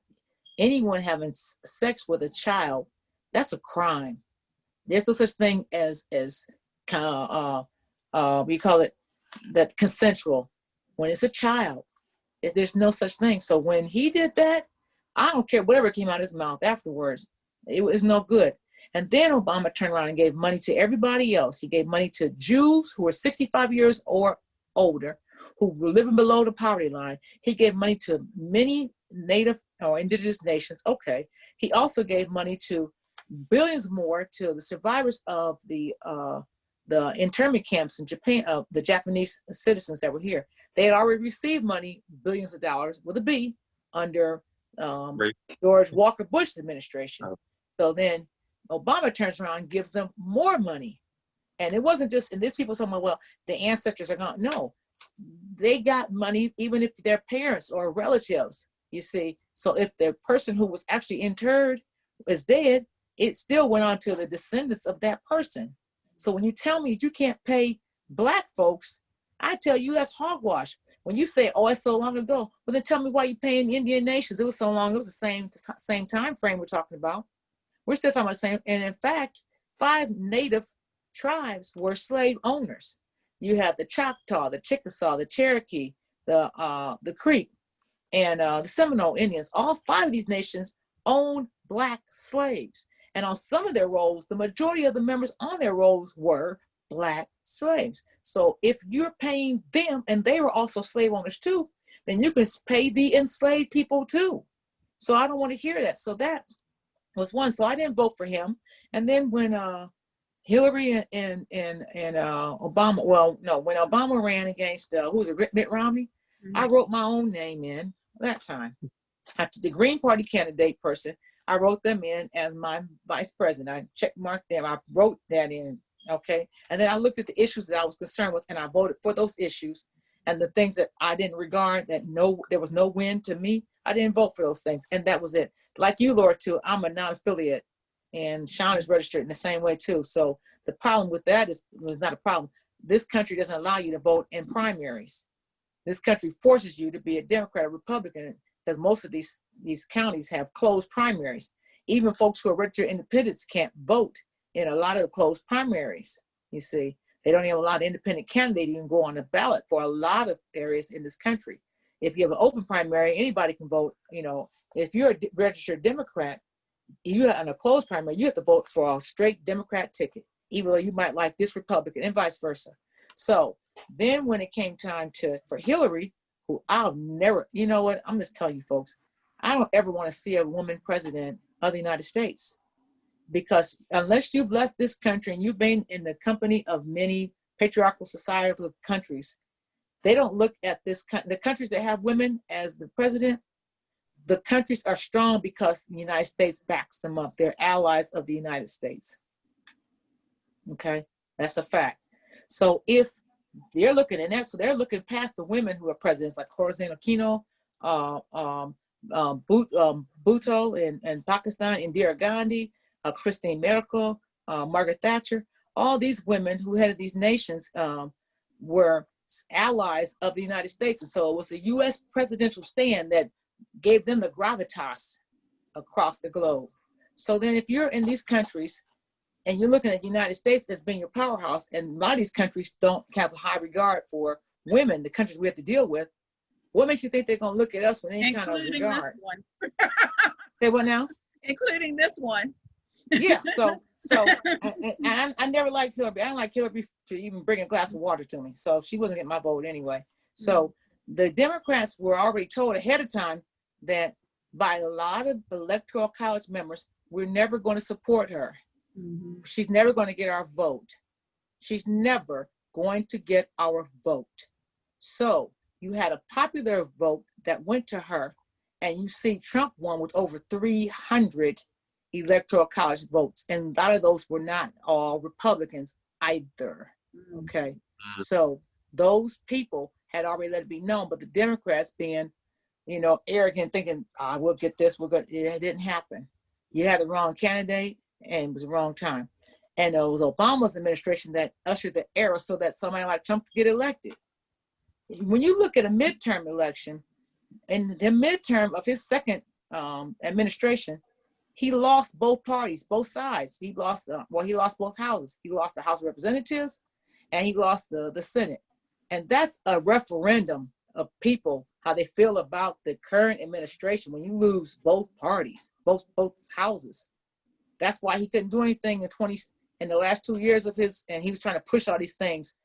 Anyone having sex with a child, that's a crime. There's no such thing as we call it that consensual. When it's a child, there's no such thing. So when he did that, I don't care whatever came out of his mouth afterwards. It was no good. And then Obama turned around and gave money to everybody else. He gave money to Jews who were 65 years or older, who were living below the poverty line. He gave money to many native or indigenous nations. Okay. He also gave money to billions more to the survivors of the internment camps in Japan, of the Japanese citizens that were here. They had already received money, billions of dollars with a B, under George Walker Bush's administration. Oh. So then Obama turns around and gives them more money. And it wasn't just, and these people talking about, well, the ancestors are gone. No, they got money even if their parents or relatives, you see. So if the person who was actually interred is dead, it still went on to the descendants of that person. So when you tell me you can't pay Black folks, I tell you that's hogwash. When you say, oh, it's so long ago, well, then tell me why you're paying Indian nations. It was so long. It was the same time frame we're talking about. We're still talking about the same. And in fact, 5 native tribes were slave owners. You had the Choctaw, the Chickasaw, the Cherokee, the Creek, and the Seminole Indians. All 5 of these nations owned Black slaves. And on some of their rolls, the majority of the members on their rolls were Black slaves. So if you're paying them, and they were also slave owners too, then you can pay the enslaved people too. So I don't want to hear that. So that was one. So I didn't vote for him. And then when Hillary and Obama, well, no, when Obama ran against, who was it, Mitt Romney, mm-hmm. I wrote my own name in that time. The Green Party candidate person, I wrote them in as my vice president. I checkmarked them. I wrote that in, okay? And then I looked at the issues that I was concerned with, and I voted for those issues. And the things that I didn't regard, that there was no win to me, I didn't vote for those things. And that was it. Like you, LORTOU, I'm a non-affiliate. And Shon is registered in the same way too. So the problem with that is not a problem. This country doesn't allow you to vote in primaries. This country forces you to be a Democrat or Republican, because most of these counties have closed primaries. Even folks who are registered independents can't vote in a lot of the closed primaries. You see, they don't even allow the independent candidate to even go on the ballot for a lot of areas in this country. If you have an open primary, anybody can vote. You know, if you're a registered Democrat, you are in a closed primary, you have to vote for a straight Democrat ticket, even though you might like this Republican, and vice versa. So then when it came time for Hillary, who I'll never, you know what, I'm just telling you folks, I don't ever want to see a woman president of the United States, because unless you've left this country and you've been in the company of many patriarchal societal countries, they don't look at the countries that have women as the president, the countries are strong because the United States backs them up. They're allies of the United States. Okay, that's a fact. So if they're looking at that, so they're looking past the women who are presidents like Corazon Aquino, Bhutto in Pakistan, Indira Gandhi, Christine Merkel, Margaret Thatcher. All these women who headed these nations were allies of the United States. And so it was the US presidential stand that gave them the gravitas across the globe. So then if you're in these countries and you're looking at the United States as being your powerhouse, and a lot of these countries don't have a high regard for women, the countries we have to deal with, what makes you think they're going to look at us with any kind of regard? Say what now? Including this one. Yeah, so I never liked Hillary. I didn't like Hillary to even bring a glass of water to me. So she wasn't getting my vote anyway. So the Democrats were already told ahead of time that by a lot of electoral college members, we're never going to support her. She's never going to get our vote. She's never going to get our vote. So you had a popular vote that went to her, and you see Trump won with over 300 electoral college votes, and a lot of those were not all Republicans either. Okay, so those people had already let it be known, but the Democrats being, arrogant, thinking, we'll get this, it didn't happen. You had the wrong candidate, and it was the wrong time. And it was Obama's administration that ushered the era so that somebody like Trump could get elected. When you look at a midterm election, in the midterm of his second administration, he lost both parties, both sides. He lost, he lost both houses. He lost the House of Representatives and he lost the Senate. And that's a referendum of people, how they feel about the current administration when you lose both parties, both houses. That's why he couldn't do anything in the last 2 years of his, and he was trying to push all these things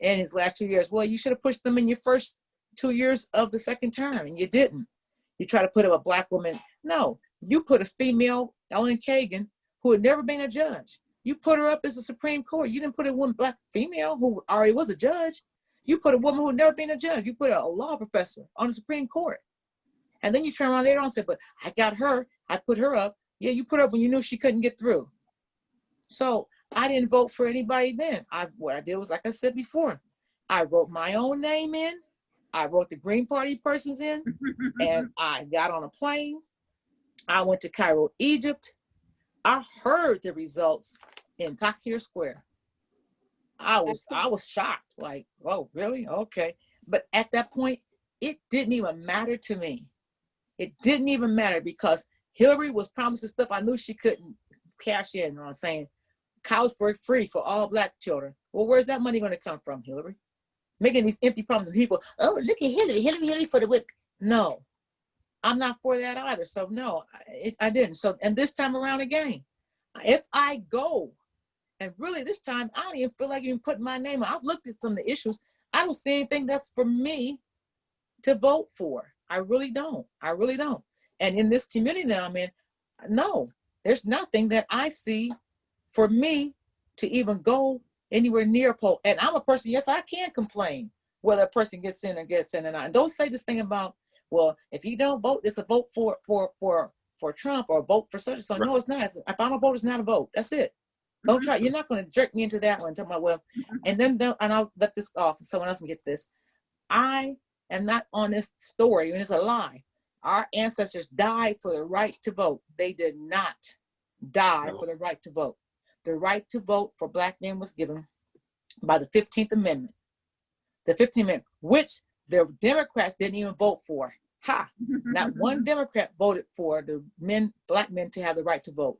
in his last 2 years. Well, you should have pushed them in your first 2 years of the second term, and you didn't. You try to put up a black woman. No, you put a female, Ellen Kagan, who had never been a judge. You put her up as a Supreme Court. You didn't put a woman, black female who already was a judge. You put a woman who had never been a judge. You put a law professor on the Supreme Court. And then you turn around later on and say, but I got her, I put her up. Yeah, you put her up when you knew she couldn't get through. So I didn't vote for anybody then. What I did was, like I said before, I wrote my own name in. I wrote the Green Party persons in, and I got on a plane. I went to Cairo, Egypt. I heard the results in Tahrir Square. I was shocked, like, oh, really? Okay. But at that point, it didn't even matter to me. It didn't even matter because Hillary was promising stuff I knew she couldn't cash in on, saying college for free for all black children. Well, where's that money going to come from, Hillary? Making these empty promises. People, oh, look at Hillary for the whip. No, I'm not for that either. So no, I didn't. So, and this time around again, if I go, and really this time, I don't even feel like even putting my name on. I've looked at some of the issues. I don't see anything that's for me to vote for. I really don't. I really don't. And in this community that I'm in, no, there's nothing that I see for me to even go anywhere near a poll. And I'm a person, yes, I can complain whether a person gets in or gets in or not. And don't say this thing about, well, if you don't vote, it's a vote for Trump or a vote for such and so. No, it's not. If I'm a vote, it's not a vote. That's it. Don't try. You're not going to jerk me into that one. Talking about, well, and then and I'll let this off and someone else can get this. I am not on this story, and it's a lie. Our ancestors died for the right to vote. They did not die for the right to vote. The right to vote for black men was given by the 15th Amendment. The 15th Amendment, which the Democrats didn't even vote for. Ha! Not one Democrat voted for the black men to have the right to vote.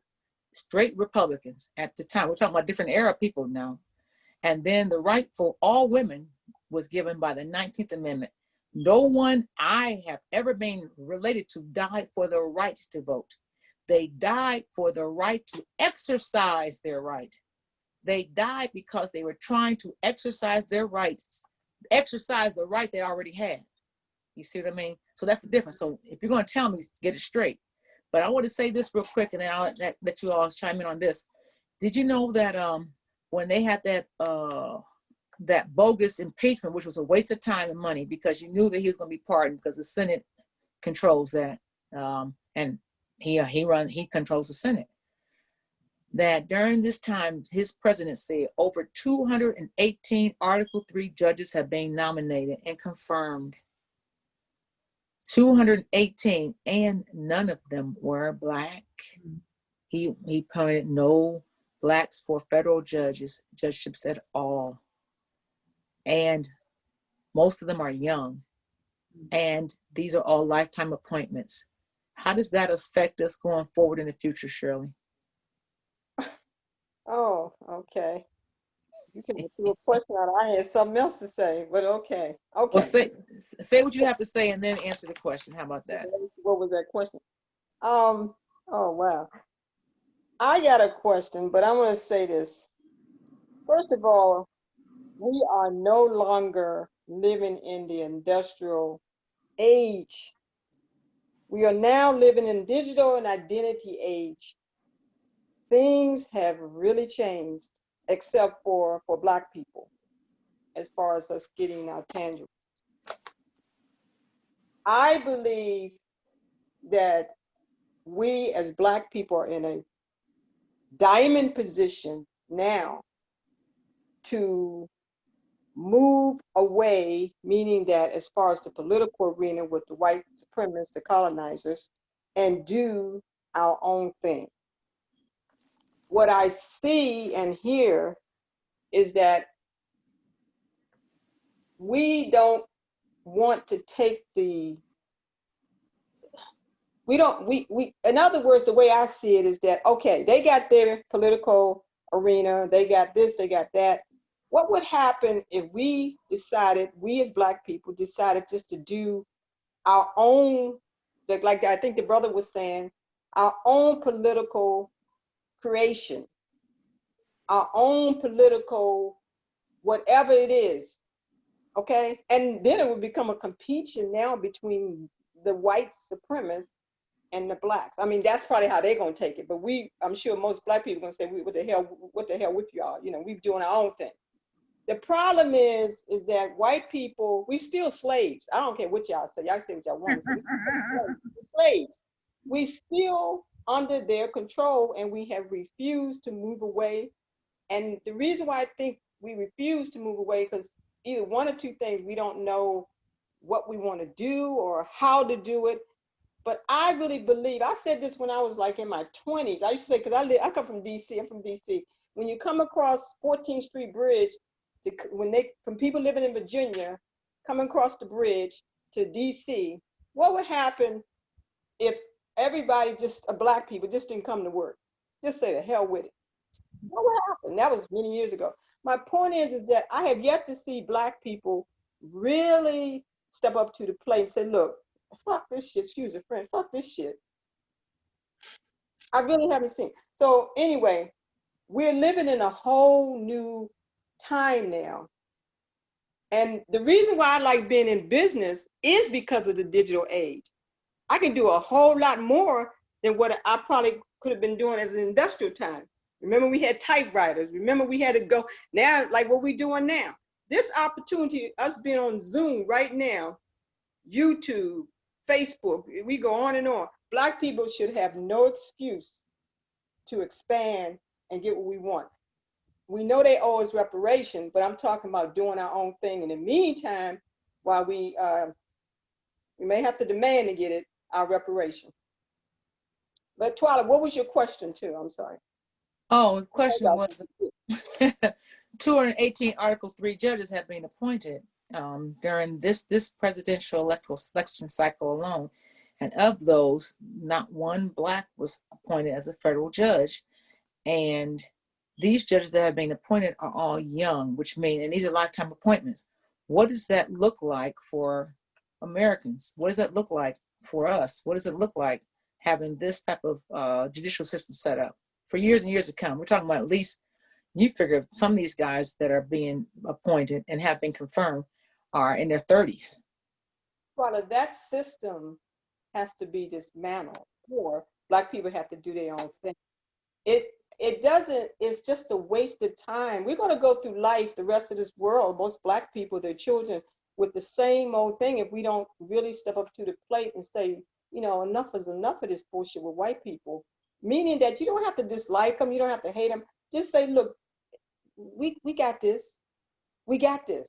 Straight Republicans at the time. We're talking about different era people now. And then the right for all women was given by the 19th Amendment. No one I have ever been related to died for the right to vote. They died for the right to exercise their right. They died because they were trying to exercise their rights, exercise the right they already had. You see what I mean? So that's the difference. So if you're going to tell me, get it straight. But I want to say this real quick, and then I'll let you all chime in on this. Did you know that when they had that bogus impeachment, which was a waste of time and money because you knew that he was going to be pardoned because the Senate controls that. and he controls the Senate, that during this time, his presidency, over 218 Article 3 judges have been nominated and confirmed. 218, and none of them were Black. He appointed no Blacks for federal judgeships at all. And most of them are young. And these are all lifetime appointments. How does that affect us going forward in the future, Shirley? Oh, okay. You can do a question out. I had something else to say, but okay. Okay. Well, say what you have to say and then answer the question. How about that? What was that question? Oh, wow. I got a question, but I'm going to say this. First of all, we are no longer living in the industrial age. We are now living in digital and identity age. Things have really changed, except for Black people, as far as us getting our tangible. I believe that we as Black people are in a diamond position now to move away, meaning that as far as the political arena with the white supremacists, the colonizers, and do our own thing. What I see and hear is that we don't want to take in other words, the way I see it is that, okay, they got their political arena, they got this, they got that. What would happen if we as Black people decided just to do our own, like I think the brother was saying, our own political creation, our own political, whatever it is, okay? And then it would become a competition now between the white supremacists and the Blacks. I mean, that's probably how they're gonna take it. But I'm sure most Black people are gonna say, what the hell with y'all? You know, we're doing our own thing. The problem is that white people, we still slaves. I don't care what y'all say. Y'all say what y'all want to say. We're slaves. We still under their control, and we have refused to move away. And the reason why I think we refuse to move away, because either one or two things, we don't know what we want to do or how to do it. But I really believe, I said this when I was like in my 20s. I used to say, because I come from DC, I'm from DC. When you come across 14th Street Bridge, when people living in Virginia, coming across the bridge to DC, what would happen if everybody, Black people, just didn't come to work? Just say the hell with it. What would happen? That was many years ago. My point is that I have yet to see Black people really step up to the plate and say, look, fuck this shit, excuse a friend, fuck this shit. I really haven't seen. So anyway, we're living in a whole new time now. And the reason why I like being in business is because of the digital age. I can do a whole lot more than what I probably could have been doing as an industrial time. Remember, we had typewriters. Remember, we had to go. Now, like what we're doing now. This opportunity, us being on Zoom right now, YouTube, Facebook, we go on and on. Black people should have no excuse to expand and get what we want. We know they owe us reparation, but I'm talking about doing our own thing. In the meantime, while we may have to demand to get it, our reparation. But Twila, what was your question too? I'm sorry. Oh, the question was 218 Article 3 judges have been appointed during this presidential election cycle alone. And of those, not one Black was appointed as a federal judge. And these judges that have been appointed are all young, which means, and these are lifetime appointments. What does that look like for Americans? What does that look like for us? What does it look like having this type of judicial system set up for years and years to come? We're talking about at least, you figure some of these guys that are being appointed and have been confirmed are in their 30s. Well, that system has to be dismantled, or Black people have to do their own thing. It doesn't, it's just a waste of time. We're going to go through life, the rest of this world, most Black people, their children, with the same old thing if we don't really step up to the plate and say, enough is enough of this bullshit with white people. Meaning that you don't have to dislike them, you don't have to hate them. Just say, look, we got this. We got this.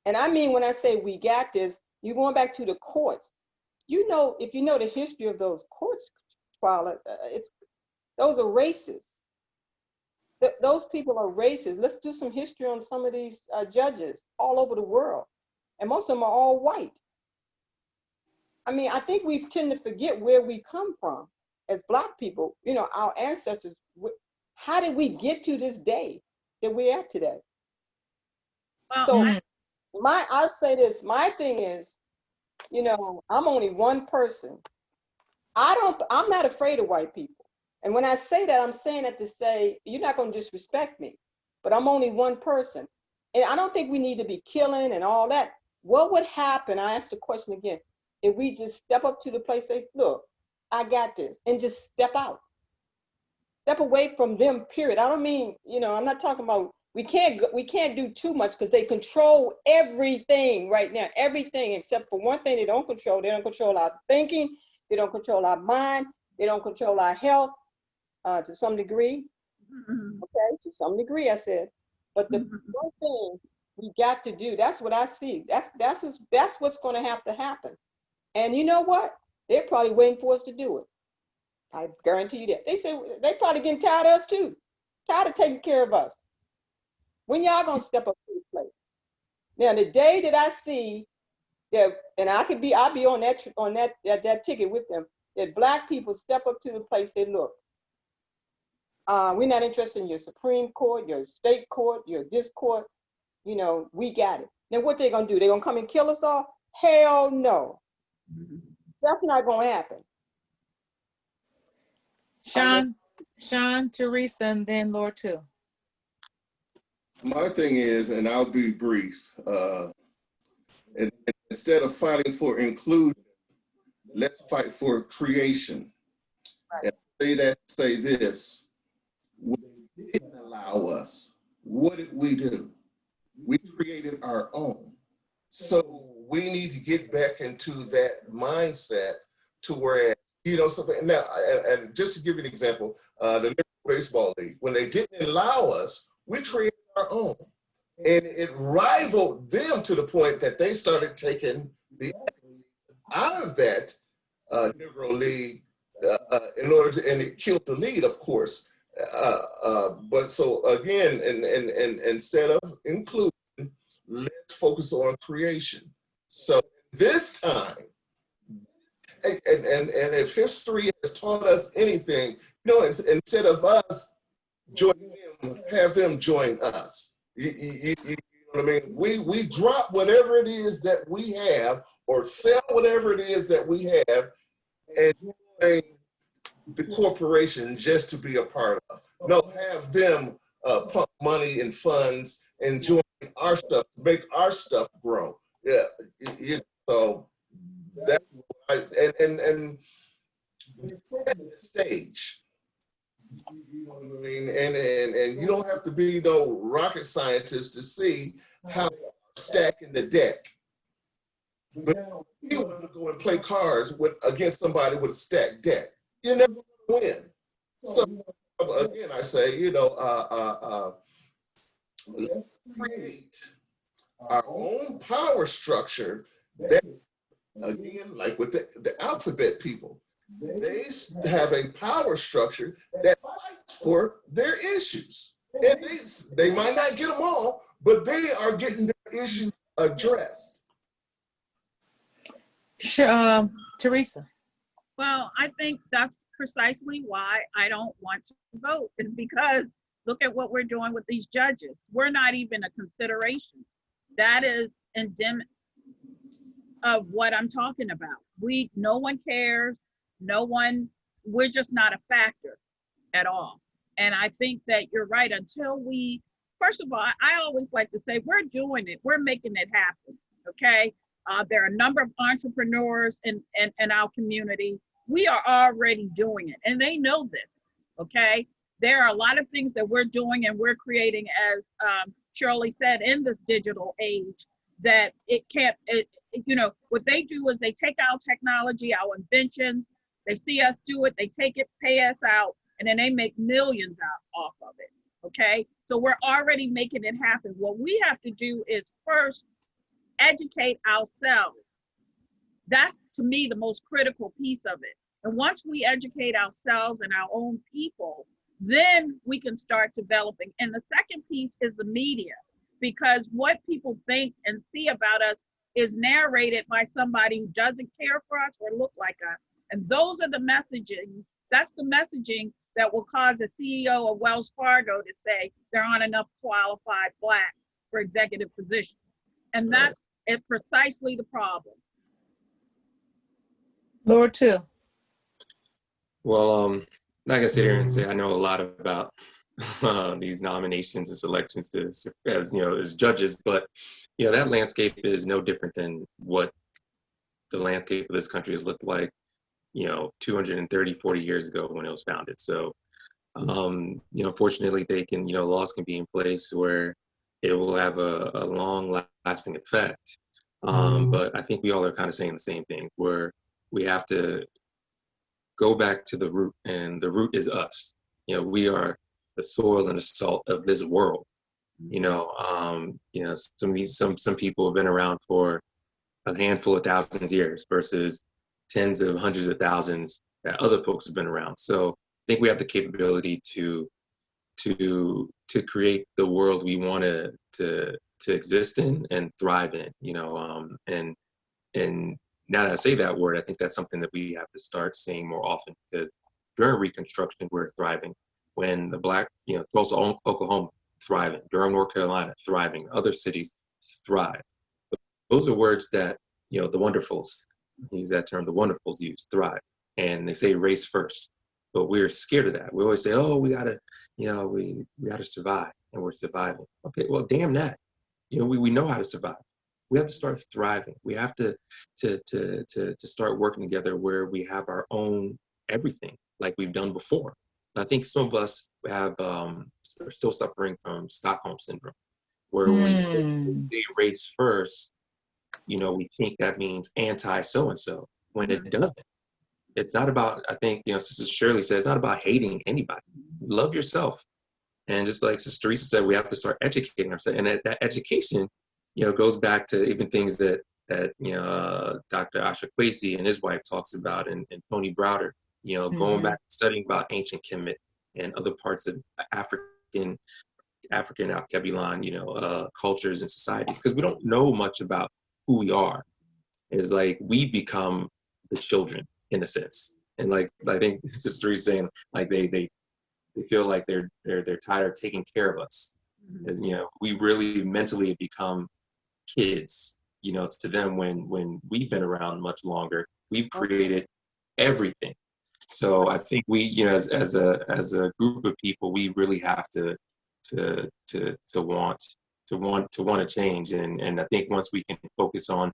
And I mean, when I say we got this, you're going back to the courts. If you know the history of those courts, Twila, those are racist. Those people are racist. Let's do some history on some of these judges all over the world. And most of them are all white. I mean, I think we tend to forget where we come from as Black people, our ancestors. How did we get to this day that we're at today? Well, So I'll say this, my thing is, I'm only one person. I'm not afraid of white people. And when I say that, I'm saying that to say, you're not going to disrespect me, but I'm only one person. And I don't think we need to be killing and all that. What would happen, I asked the question again, if we just step up to the place, say, look, I got this, and just step out. Step away from them, period. I don't mean, I'm not talking about, we can't do too much because they control everything right now, everything except for one thing they don't control. They don't control our thinking. They don't control our mind. They don't control our health to some degree. Okay, to some degree, I said. But the one thing we got to do, that's what I see. That's what's going to have to happen. And you know what? They're probably waiting for us to do it. I guarantee you that. They say they probably getting tired of us too. Tired of taking care of us. When y'all gonna step up to the plate? Now, the day that I see that, and I'll be on that ticket with them, that Black people step up to the plate, say, look, we're not interested in your Supreme Court, your state court, your this court. We got it. Then what they gonna do? They gonna come and kill us all? Hell no. That's not gonna happen. Shon, Teresa, and then LORTOU. My thing is, and I'll be brief, and instead of fighting for inclusion, let's fight for creation. Right. And say this, when they didn't allow us, what did we do? We created our own. So we need to get back into that mindset to where, something. Now, and just to give you an example, the Negro Baseball League, when they didn't allow us, we created our own. And it rivaled them to the point that they started taking the out of that Negro League in order to, and it killed the lead, of course. But so again, and instead of inclusion, let's focus on creation. So this time, and if history has taught us anything, instead of us joining them, have them join us. You know what I mean? We drop whatever it is that we have, or sell whatever it is that we have, and join the corporation just to be a part of. No, have them pump money and funds and join our stuff, make our stuff grow. Yeah, so that's and the stage. You know what I mean? And you don't have to be no rocket scientist to see how they're stacking the deck. But you want to go and play cards against somebody with a stacked deck. You're never going to win. So again, I say, let's create our own power structure that, again, like with the alphabet people, they have a power structure that fights for their issues. And they might not get them all, but they are getting their issues addressed. Sure, Teresa. Well, I think that's precisely why I don't want to vote, is because look at what we're doing with these judges. We're not even a consideration. That is endemic of what I'm talking about. No one cares. No one, we're just not a factor at all. And I think that you're right. Until we, first of all, I always like to say, we're doing it. We're making it happen, okay? There are a number of entrepreneurs in our community. We are already doing it, and they know this, okay? There are a lot of things that we're doing and we're creating, as Shirley said, in this digital age. that it can't, you know, what they do is they take our technology, our inventions, they see us do it, they take it, pay us out, and then they make millions off of it, okay? So we're already making it happen. What we have to do is first educate ourselves. That's, to me, the most critical piece of it. And once we educate ourselves and our own people, then we can start developing. And the second piece is the media, because what people think and see about us is narrated by somebody who doesn't care for us or look like us. And those are the messaging, that's the messaging that will cause a CEO of Wells Fargo to say there aren't enough qualified Blacks for executive positions. And that's precisely the problem. LORTOU. Well, like I sit here and say, I know a lot about these nominations and selections to, as you know, as judges, but you know, that landscape is no different than what the landscape of this country has looked like, you know, 230, 40 years ago when it was founded. So, you know, fortunately they can, you know, laws can be in place where it will have a long lasting effect. But I think we all are kind of saying the same thing, where we have to go back to the root, and the root is us. You know, we are the soil and the salt of this world. You know, some people have been around for a handful of thousands of years versus tens of hundreds of thousands that other folks have been around. So I think we have the capability to create the world we want to exist in and thrive in. You know, and now that I say that word, I think that's something that we have to start saying more often, because during Reconstruction, we're thriving. When the Black, you know, Tulsa, Oklahoma, thriving, Durham, North Carolina, thriving, other cities thrive. Those are words that, you know, the wonderfuls, use that term, the wonderfuls use, thrive. And they say race first, but we're scared of that. We always say, oh, we gotta, you know, we gotta survive, and we're surviving. Okay, well, damn that. You know, we know how to survive. We have to start thriving. We have to start working together where we have our own everything like we've done before. I think some of us are still suffering from Stockholm syndrome, where we say race first, you know, we think that means anti so-and-so, when it doesn't. It's not about, I think, you know, Sister Shirley said, it's not about hating anybody. Love yourself. And just like Sister Teresa said, we have to start educating ourselves. And that education, you know, goes back to even things that you know, Dr. Asha Kwesi and his wife talks about, and Tony Browder, you know, going back studying about ancient Kemet and other parts of African Al-Kabilan, you know, cultures and societies, because we don't know much about who we are. It's like we become the children in a sense, and like I think Sister is saying, like they feel like they're tired of taking care of us. As you know, we really mentally have become kids, you know, to them when we've been around much longer. We've created everything. So I think we, you know, as a group of people, we really have to want to change. And I think once we can focus on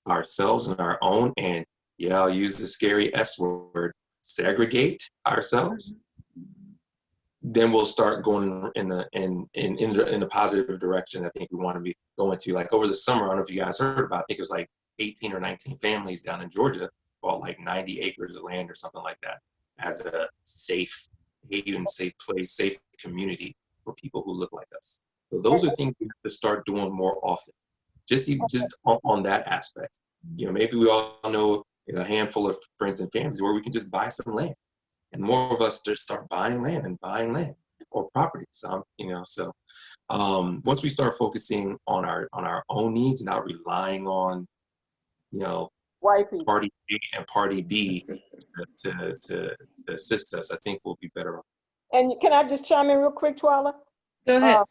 ourselves and our own, and yeah, I'll use the scary S word, segregate ourselves, then we'll start going in the positive direction I think we want to be going to. Like over the summer, I don't know if you guys heard about, I think it was like 18 or 19 families down in Georgia bought like 90 acres of land or something like that as a safe haven, safe place, safe community for people who look like us. So those are things we have to start doing more often, just on that aspect. You know, maybe we all know a handful of friends and families where we can just buy some land. And more of us just start buying land or property. So, you know, so once we start focusing on our own needs and not relying on, you know, party A and party B to assist us, I think we'll be better off. And can I just chime in real quick, Twela? Go ahead.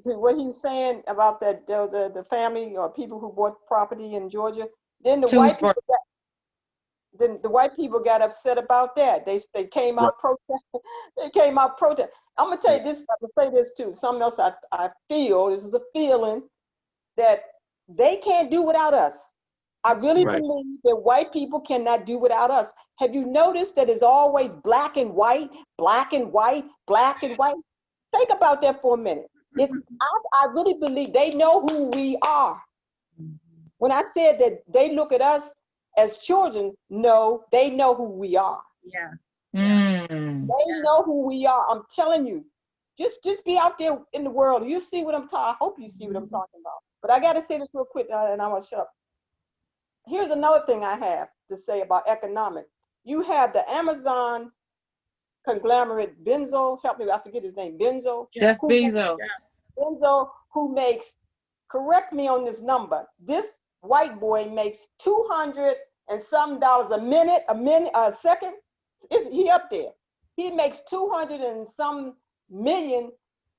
To what he was saying about that the family or people who bought property in Georgia, then the white people got upset about that. They came out protesting. They came out protesting. I'm gonna tell you this. I'm gonna say this too. Something else I feel. This is a feeling that they can't do without us. I really believe that white people cannot do without us. Have you noticed that it's always black and white, black and white, black and white? Think about that for a minute. I really believe they know who we are. When I said that they look at us as children, no, they know who we are. Yeah. They know who we are. I'm telling you, just be out there in the world. You see what I'm talking. I hope you see what I'm talking about. But I got to say this real quick, and I'm gonna shut up. Here's another thing I have to say about economics. You have the Amazon conglomerate Benzo. Help me, I forget his name. Benzo. Jeff Bezos. Benzo, who makes, correct me on this number, this white boy makes $200 and some a second. Is he up there? He makes 200 and some million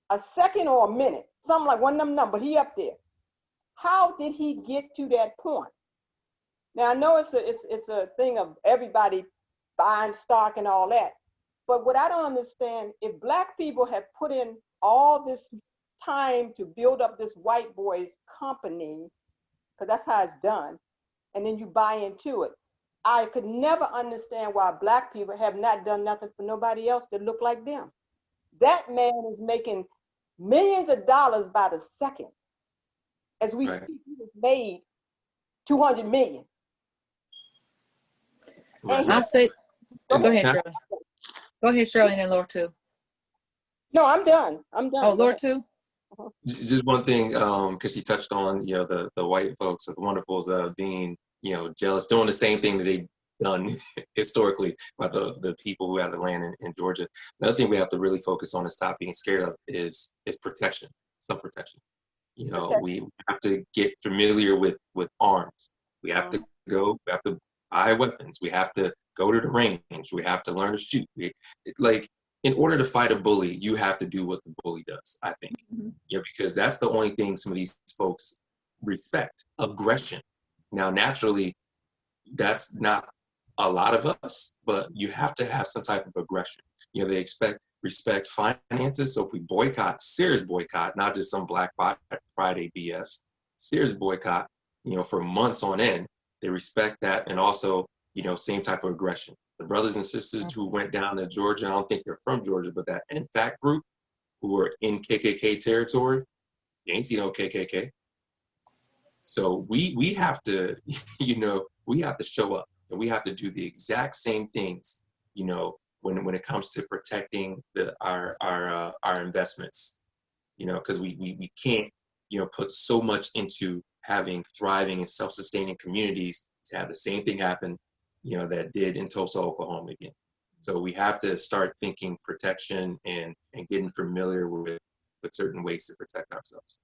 a second or a minute, something like one of them numbers. He up there. How did he get to that point? Now I know it's a thing of everybody buying stock and all that, but what I don't understand, if Black people have put in all this time to build up this white boy's company, because that's how it's done, and then you buy into it, I could never understand why Black people have not done nothing for nobody else that look like them. That man is making millions of dollars by the second. As we speak, he has made 200 million. Right. I'll say, go ahead, Shirley. Go ahead, Shirley, and then LORTOU. No, I'm done. I'm done. Oh, LORTOU? Just one thing, because she touched on, the white folks, the wonderfuls, being, jealous, doing the same thing that they've done historically about the people who have the land in Georgia. Another thing we have to really focus on and stop being scared of is protection, self-protection. We have to get familiar with arms. We have to buy weapons. We have to go to the range. We have to learn to shoot. In order to fight a bully, you have to do what the bully does, I think. Because that's the only thing some of these folks respect, aggression. Now, naturally, that's not a lot of us, but you have to have some type of aggression. They respect finances. So if we boycott, serious boycott, not just some Black Friday BS, serious boycott, for months on end, they respect that. And also, same type of aggression. The brothers and sisters who went down to Georgia, I don't think they're from Georgia, but that NFAC group who were in KKK territory, you ain't see no KKK. So we have to, we have to show up, and we have to do the exact same things, when it comes to protecting our investments, because we can't, put so much into having thriving and self-sustaining communities to have the same thing happen, that did in Tulsa, Oklahoma again. So we have to start thinking protection and getting familiar with certain ways to protect ourselves.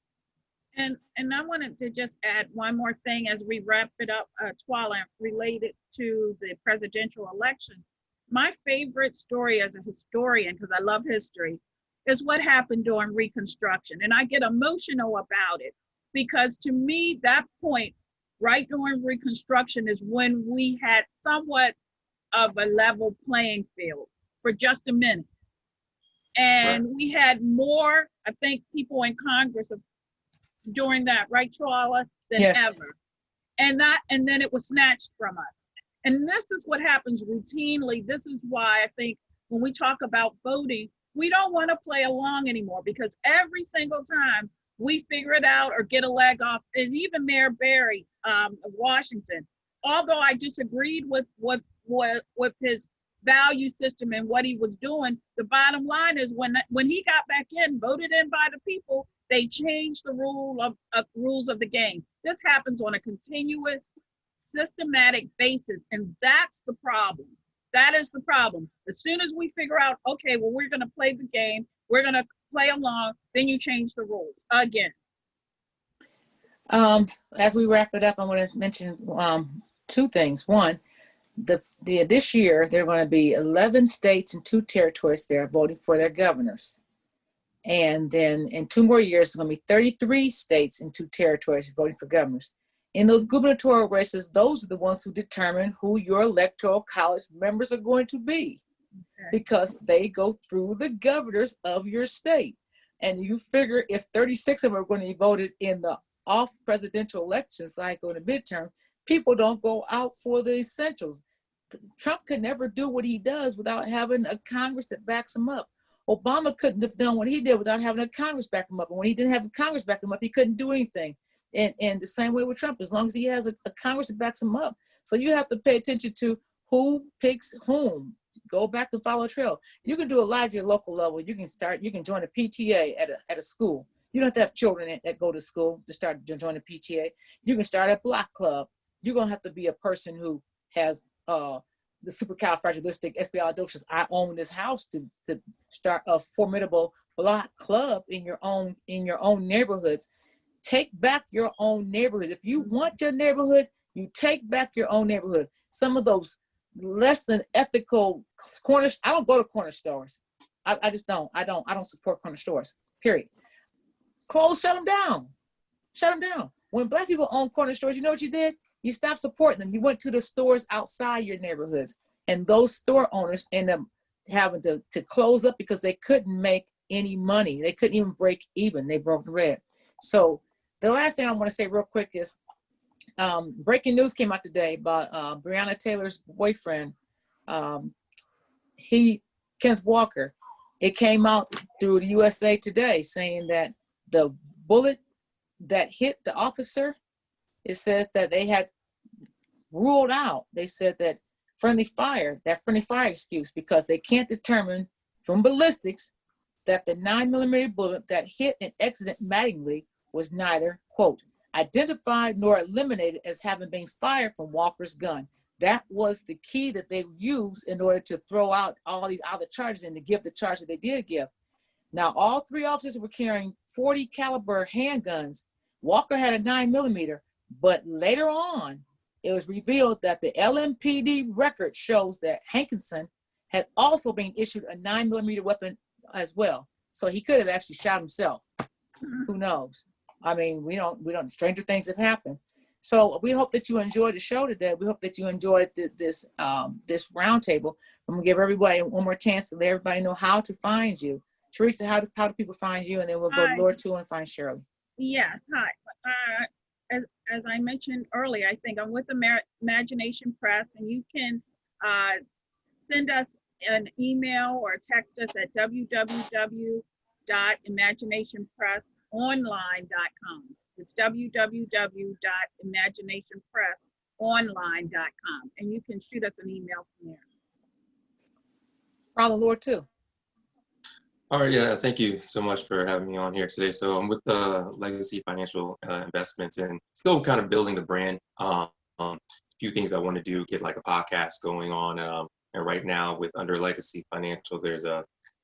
And I wanted to just add one more thing as we wrap it up, Twala, related to the presidential election. My favorite story as a historian, because I love history, is what happened during Reconstruction. And I get emotional about it because to me, that point right during Reconstruction is when we had somewhat of a level playing field for just a minute. And we had more, I think, people in Congress during that, right, Twala, than ever. And then it was snatched from us. And this is what happens routinely. This is why I think when we talk about voting, we don't want to play along anymore, because every single time we figure it out or get a leg off, and even Mayor Barry of Washington, although I disagreed with his value system and what he was doing, the bottom line is when he got back in, voted in by the people, they changed the rules of the game. This happens on a continuous, systematic basis, and that's the problem. That is the problem. As soon as we figure out, okay, well, we're going to play the game, we're going to play along, then you change the rules again. As we wrap it up, I want to mention two things. One, this year, there are going to be 11 states and 2 territories there voting for their governors. And then in 2 more years, it's going to be 33 states and 2 territories voting for governors. In those gubernatorial races, those are the ones who determine who your electoral college members are going to be, because they go through the governors of your state. And you figure if 36 of them are going to be voted in the off presidential election cycle in the midterm, people don't go out for the essentials. Trump could never do what he does without having a Congress that backs him up. Obama couldn't have done what he did without having a Congress back him up. And when he didn't have a Congress back him up, he couldn't do anything. And the same way with Trump, as long as he has a Congress that backs him up. So you have to pay attention to who picks whom. Go back and follow a trail. You can do a lot at your local level. You can join a PTA at a school. You don't have to have children that go to school to join a PTA. You can start a block club. You're gonna have to be a person who has the supercalifragilisticexpialidocious. I own this house to start a formidable block club in your own neighborhoods. Take back your own neighborhood. If you want your neighborhood, you take back your own neighborhood. Some of those less than ethical corners. I don't go to corner stores. I just don't. I don't support corner stores. Period. Shut them down. Shut them down. When Black people own corner stores, you know what you did? You stopped supporting them. You went to the stores outside your neighborhoods, and those store owners end up having to close up because they couldn't make any money. They couldn't even break even. They broke the red. So the last thing I want to say real quick is breaking news came out today about Breonna Taylor's boyfriend, Kenneth Walker. It came out through the USA Today saying that the bullet that hit the officer, it said that they had ruled out, they said that friendly fire excuse, because they can't determine from ballistics that the 9mm bullet that hit and exited Mattingly was neither, quote, identified nor eliminated as having been fired from Walker's gun. That was the key that they used in order to throw out all these other charges and to give the charge that they did give. Now, all three officers were carrying .40 caliber handguns. Walker had a 9mm, but later on, it was revealed that the LMPD record shows that Hankinson had also been issued a 9mm weapon as well. So he could have actually shot himself. Who knows? I mean, we don't, stranger things have happened. So we hope that you enjoyed the show today. We hope that you enjoyed this roundtable. I'm gonna give everybody one more chance to let everybody know how to find you. Teresa, how do people find you? And then we'll go to LORTOU and find Shirley. Yes, hi. As I mentioned earlier, I think I'm with Imagination Press, and you can send us an email or text us at www.imaginationpressonline.com. It's www.imaginationpressonline.com, and you can shoot us an email from there. Brother LORTOU. All right, yeah, thank you so much for having me on here today. So I'm with Legacy Financial Investments and still kind of building the brand. A few things I want to do, get like a podcast going on. And right now under Legacy Financial, there's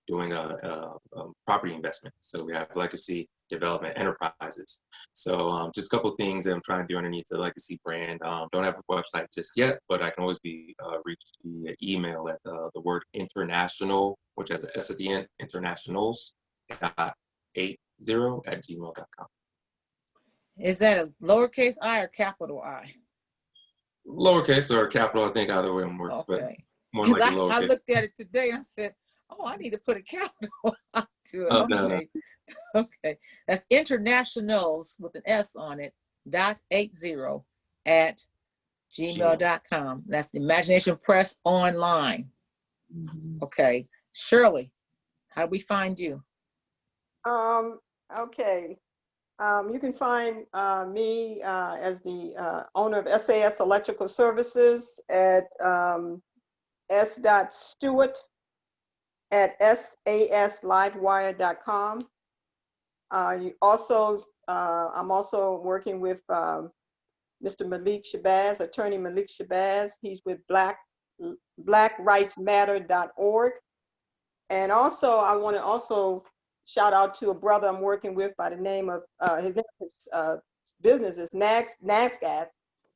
doing a property investment. So we have Legacy Development Enterprises. So just a couple of things that I'm trying to do underneath the Legacy brand. Don't have a website just yet, but I can always be reached via email at the word international, which has an S at the end, internationals.80@gmail.com. Is that a lowercase I or capital I? Lowercase or capital, I think either way works, okay. But more like lowercase. I looked at it today and I said, oh, I need to put a capital to it. Oh, okay. no. Okay. That's internationals with an S on it, .80@gmail.com. That's the Imagination Press Online. Okay. Shirley, how do we find you? Okay. You can find me as the owner of SAS Electrical Services at s.stewart@saslivewire.com. I'm also working with Mr. Malik Shabazz, attorney Malik Shabazz. He's with blackrightsmatter.org. And also, I want to also shout out to a brother I'm working with by the name of, his business is NASGAT.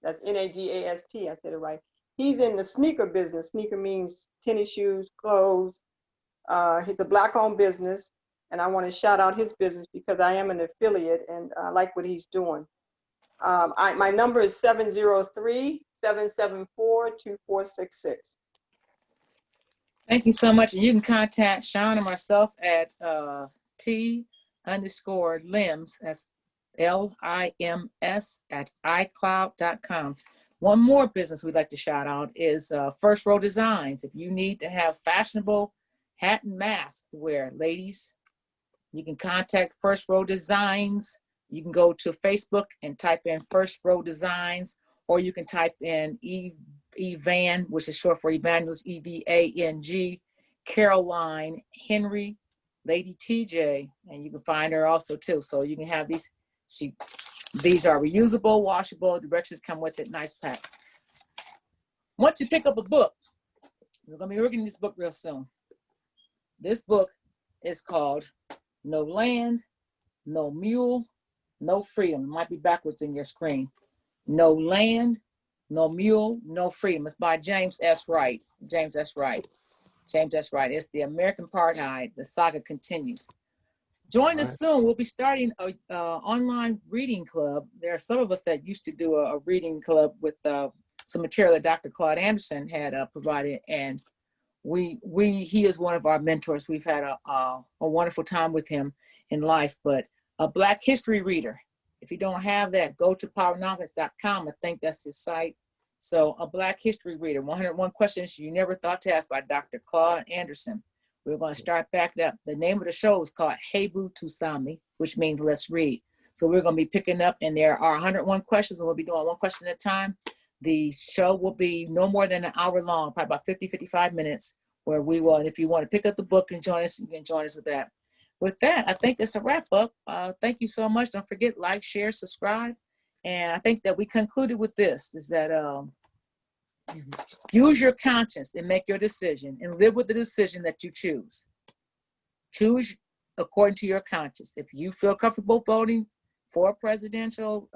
That's N-A-G-A-S-T, I said it right. He's in the sneaker business. Sneaker means tennis shoes, clothes. He's a Black-owned business, and I want to shout out his business because I am an affiliate and I like what he's doing. My number is 703-774-2466. Thank you so much. And you can contact Shon and myself at T_LIMS, that's LIMS @iCloud.com. One more business we'd like to shout out is First Row Designs. If you need to have fashionable hat and mask wear, ladies, you can contact First Row Designs. You can go to Facebook and type in First Row Designs, or you can type in Evan, which is short for Evangelist, EVANG, Caroline Henry, Lady TJ, and you can find her also too. So you can have these. These are reusable, washable. Directions come with it. Nice pack. Once you pick up a book, we're gonna be reading this book real soon. This book is called No Land, No Mule, No Freedom. It might be backwards in your screen. No Land, No Mule, No Freedom. It's by James S. Wright. James S. Wright. James S. Wright. It's the American Apartheid. The saga continues. Join us soon. We'll be starting a online reading club. There are some of us that used to do a reading club with some material that Dr. Claude Anderson had provided, and he is one of our mentors. We've had a wonderful time with him in life. But a Black History reader, if you don't have that, go to powernovelist.com. I think that's his site. So a Black History reader, 101 questions you never thought to ask by Dr. Claude Anderson. We're going to start back up. The name of the show is called Hebu Tusami, which means let's read. So we're going to be picking up, and there are 101 questions, and we'll be doing one question at a time. The show will be no more than an hour long, probably about 50, 55 minutes, where we will, and if you want to pick up the book and join us, you can join us with that. With that, I think that's a wrap up. Thank you so much. Don't forget, like, share, subscribe. And I think that we concluded with this, is that use your conscience and make your decision and live with the decision that you choose. Choose according to your conscience. If you feel comfortable voting for a presidential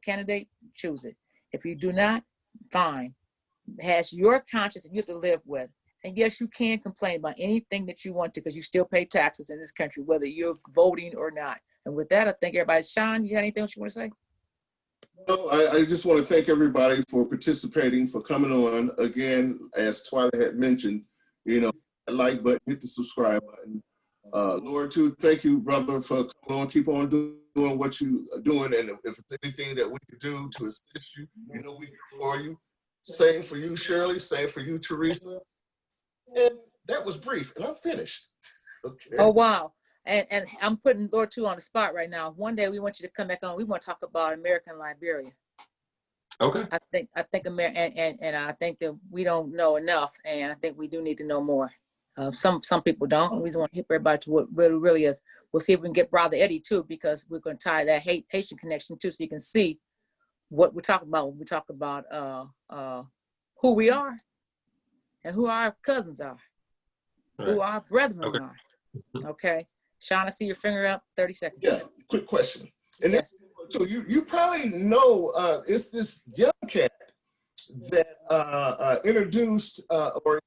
candidate, choose it. If you do not, fine. It has your conscience and you have to live with. And yes, you can complain about anything that you want to, because you still pay taxes in this country, whether you're voting or not. And with that, I thank everybody. Sean, you have anything else you want to say? No, I just want to thank everybody for participating, for coming on. Again, as Twila had mentioned, like button, hit the subscribe button. LORTOU, thank you, brother, for coming on. Keep on doing what you're doing. And if it's anything that we can do to assist you, we're here for you. Same for you, Shirley. Same for you, Teresa. And that was brief, and I'm finished. Okay. Oh, wow. And I'm putting LORTOU on the spot right now. One day we want you to come back on. We want to talk about American Liberia. Okay. I think and I think that we don't know enough, and I think we do need to know more. Some people don't. We just want to hit everybody to what really is. We'll see if we can get Brother Eddie too, because we're going to tie that Haitian connection too, so you can see what we're talking about when we talk about who we are and who our cousins are, who our brethren are. Okay. Sean, I see your finger up. 30 seconds. Yeah, quick question. And yes. So you probably know it's this young cat that introduced or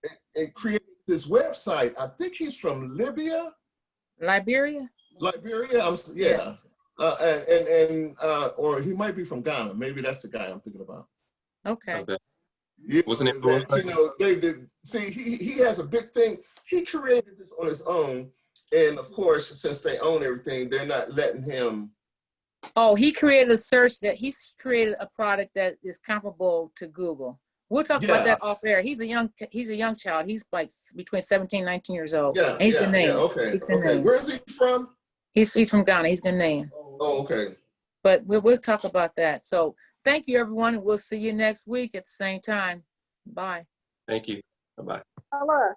created this website. I think he's from Liberia. Liberia? Yeah. Or he might be from Ghana. Maybe that's the guy I'm thinking about. Okay. Yeah, wasn't it? They did. See, he has a big thing. He created this on his own. And of course, since they own everything, they're not letting him. Oh, he created a search that he's created a product that is comparable to Google. We'll talk about that off air. He's a young child. He's like between 17, 19 years old. Yeah, and he's Ghanaian. Okay. He's Ghanaian. Where is he from? He's from Ghana. He's Ghanaian. Oh, okay. But we'll talk about that. So thank you, everyone. And we'll see you next week at the same time. Bye. Thank you. Bye-bye. Hello.